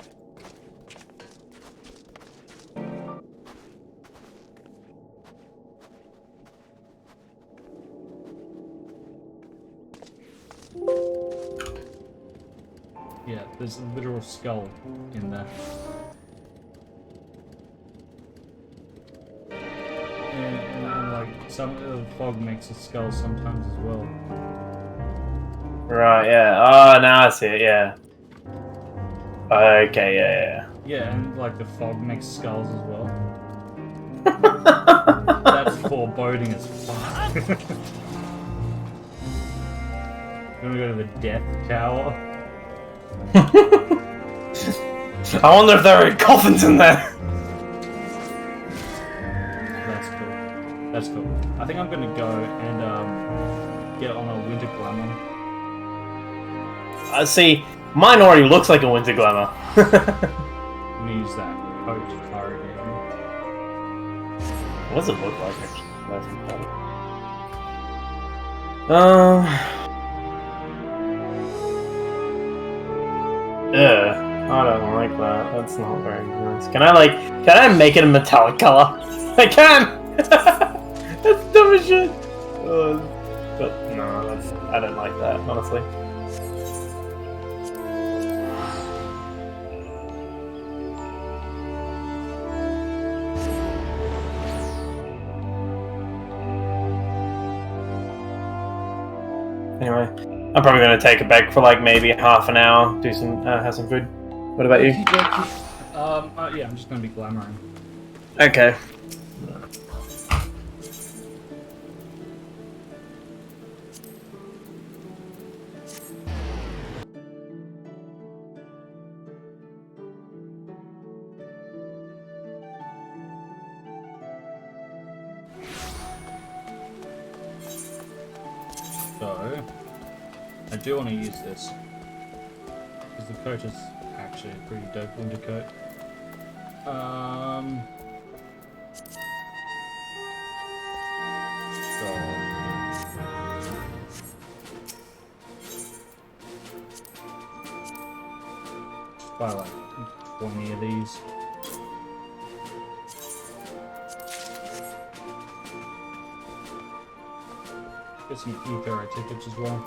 Yeah, there's a literal skull in there. And like, some of the fog makes a skull sometimes as well. Right, yeah. Oh, now I see it, yeah. Okay, yeah. Yeah, and like the fog makes skulls as well. That's foreboding as fuck. You wanna go to the Death Tower? I wonder if there are coffins in there. That's cool. I think I'm gonna go and get on a winter glamour. See, mine already looks like a winter glamour. I'm gonna use that coat card again. What does it look like, actually? I don't like that. That's not very nice. Can I make it a metallic color? I can! That's dumb as shit! But no, I don't like that, honestly. Anyway, I'm probably going to take a break for like maybe half an hour, do some, have some food. What about you? Yeah, I'm just going to be glamoring. Okay. So, I do want to use this. Because the coat is actually a pretty dope winter coat. Just buy like 20 of these. Get some Etherology tickets as well.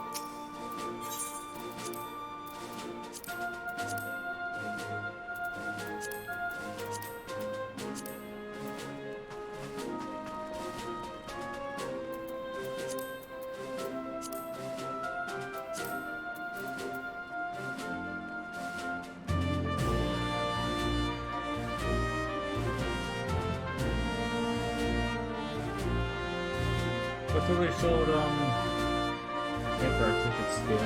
I thought they sold Etherology tickets still.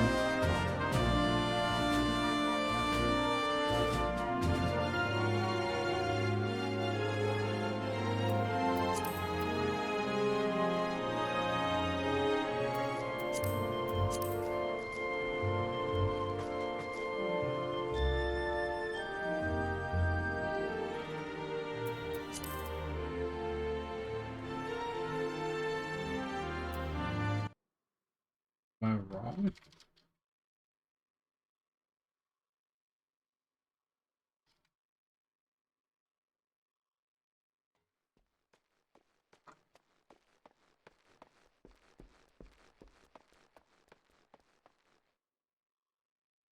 Am I wrong?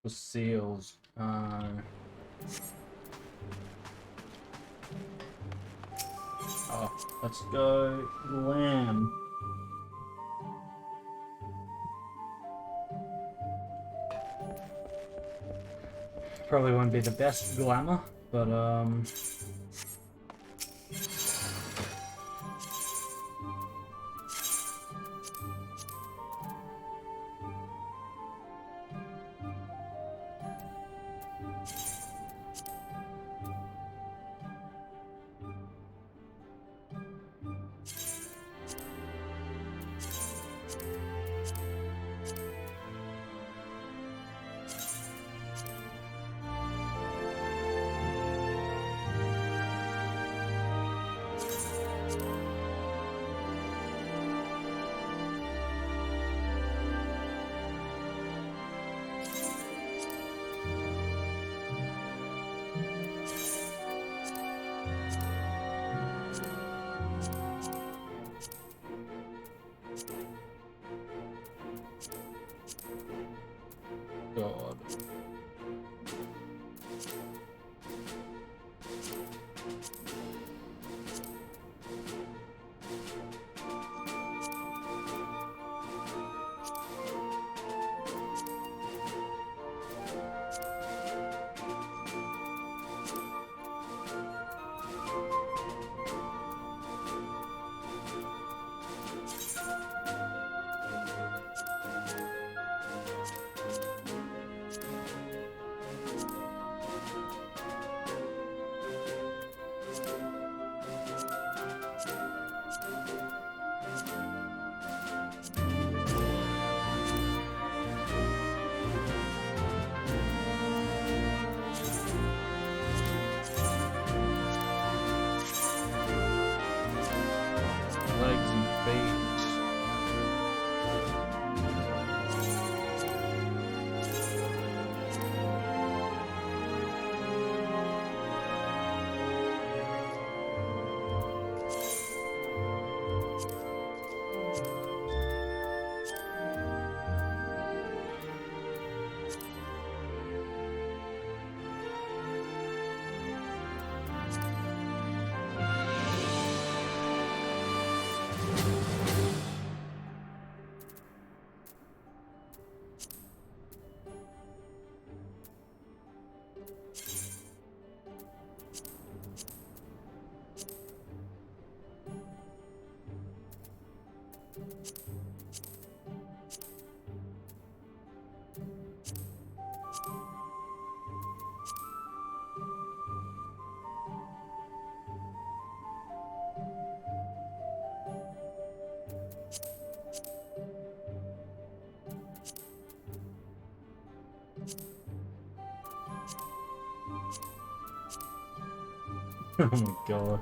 The seals. Oh, let's go lamb. Probably won't be the best glamour, but God. Legs and feet. Oh my god.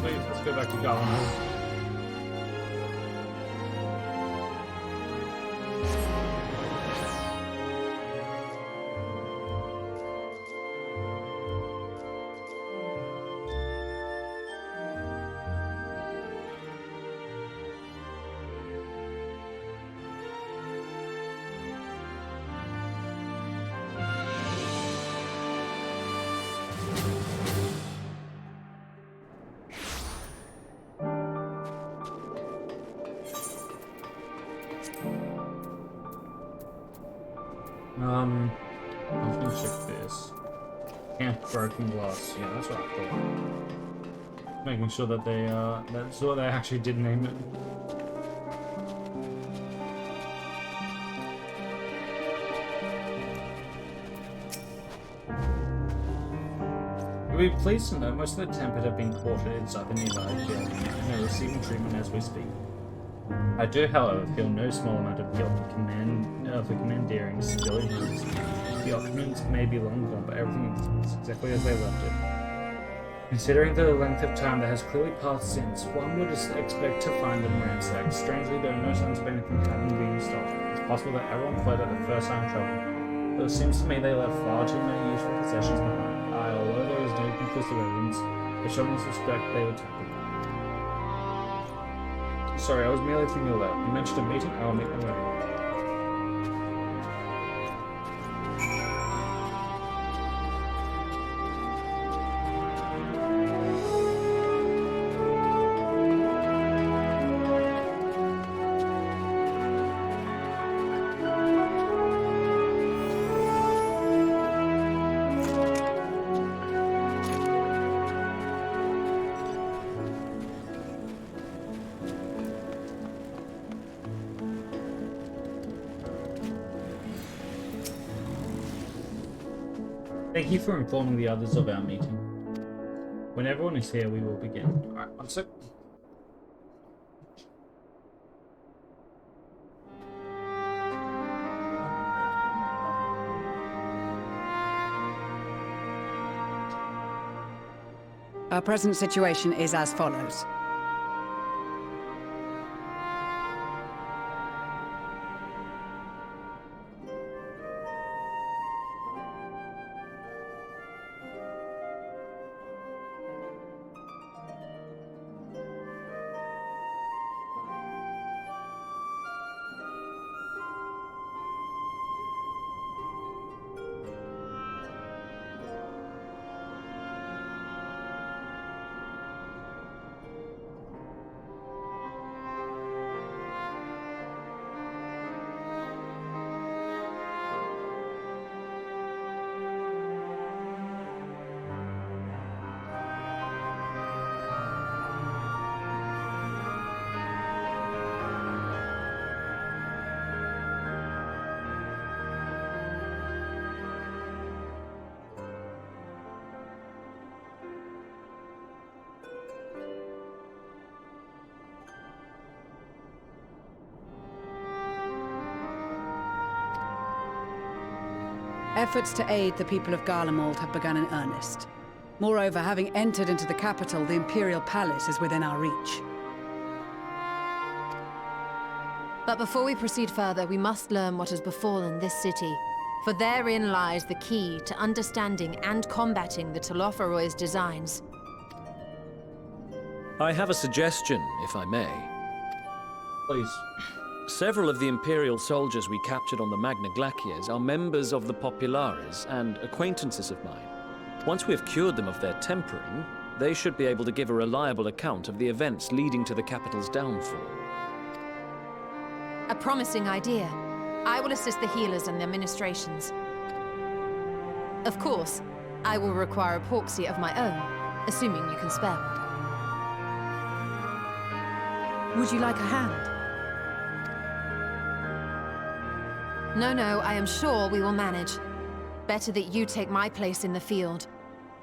Wait, let's go back to Garland. I can check this. Camp broken glass. Yeah, that's what I thought. Making sure that they that's what they actually did name it. You'll be pleased to know most of the Tempered have been quartered inside the nearby building and are receiving treatment as we speak. I do, however, feel no small amount of guilt for commandeering civilian homes. The occupants may be long gone, but everything is exactly as they left it. Considering the length of time that has clearly passed since, one would expect to find them ransacked. Strangely, there are no signs of anything having been stolen. It's possible that everyone fled at the first sign of trouble, but it seems to me they left far too many useful possessions behind. Although there is no conclusive evidence, the Showmen suspect they were tampered. Sorry, I was merely thinking aloud. You mentioned a meeting? I will make my way. Thank you for informing the others of our meeting. When everyone is here, we will begin. Alright, one sec. Our present situation is as follows. Efforts to aid the people of Garland have begun in earnest. Moreover, having entered into the capital, the Imperial Palace is within our reach. But before we proceed further, we must learn what has befallen this city. For therein lies the key to understanding and combating the Telophoroid's designs. I have a suggestion, if I may. Please. Several of the Imperial soldiers we captured on the Magna Glaciers are members of the Populares and acquaintances of mine. Once we have cured them of their tempering, they should be able to give a reliable account of the events leading to the capital's downfall. A promising idea. I will assist the healers and their ministrations. Of course, I will require a proxy of my own, assuming you can spare one. Would you like a hand? No, I am sure we will manage. Better that you take my place in the field.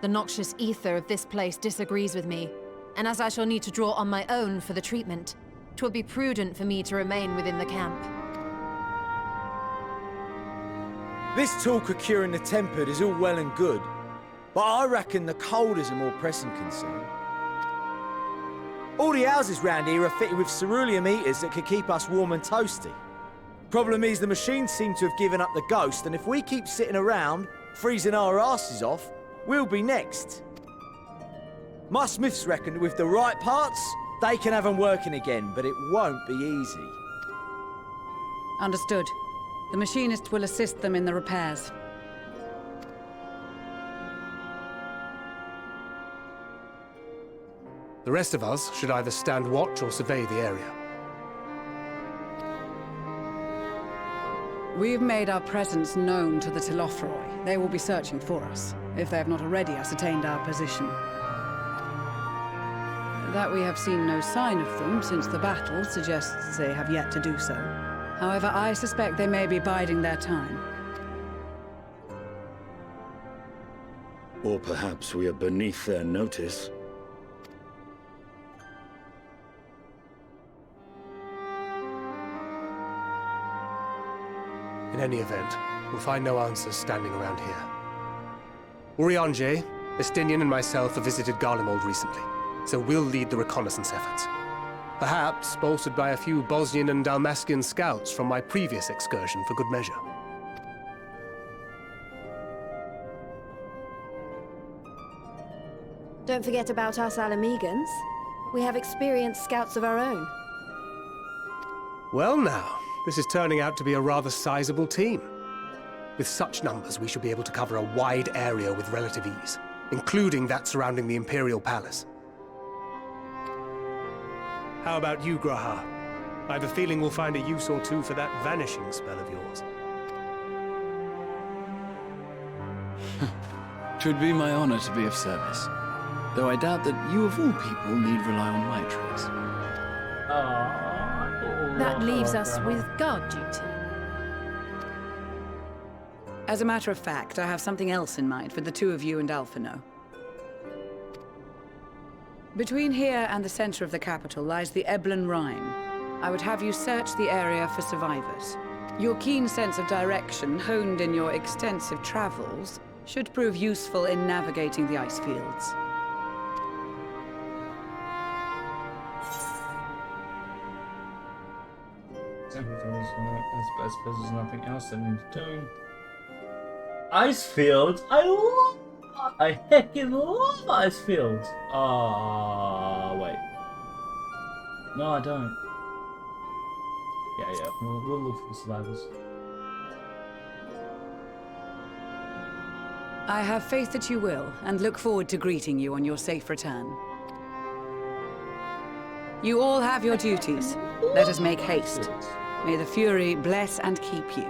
The noxious ether of this place disagrees with me, and as I shall need to draw on my own for the treatment, 'twill be prudent for me to remain within the camp. This talk of curing the tempered is all well and good, but I reckon the cold is a more pressing concern. All the houses round here are fitted with ceruleum heaters that could keep us warm and toasty. Problem is, the machines seem to have given up the ghost, and if we keep sitting around, freezing our asses off, we'll be next. My smiths reckon that with the right parts, they can have them working again, but it won't be easy. Understood. The machinist will assist them in the repairs. The rest of us should either stand watch or survey the area. We've made our presence known to the Telophoroi. They will be searching for us, if they have not already ascertained our position. That we have seen no sign of them since the battle suggests they have yet to do so. However, I suspect they may be biding their time. Or perhaps we are beneath their notice. In any event, we'll find no answers standing around here. Urianger, Estinian and myself have visited Garlemald recently, so we'll lead the reconnaissance efforts. Perhaps bolstered by a few Bosnian and Dalmascian scouts from my previous excursion for good measure. Don't forget about us Alamegans. We have experienced scouts of our own. Well now, this is turning out to be a rather sizable team. With such numbers, we should be able to cover a wide area with relative ease, including that surrounding the Imperial Palace. How about you, Graha? I have a feeling we'll find a use or two for that vanishing spell of yours. Twould be my honor to be of service. Though I doubt that you of all people need rely on my tricks. That leaves us with guard duty. As a matter of fact, I have something else in mind for the two of you and Alphino. Between here and the center of the capital lies the Eblan Rhine. I would have you search the area for survivors. Your keen sense of direction, honed in your extensive travels, should prove useful in navigating the ice fields. I suppose there's nothing else that needs doing. Ice fields? I heckin' love ice fields. Wait. No, I don't. Yeah, we'll look for survivors. I have faith that you will, and look forward to greeting you on your safe return. You all have your duties. Let us make haste. May the Fury bless and keep you.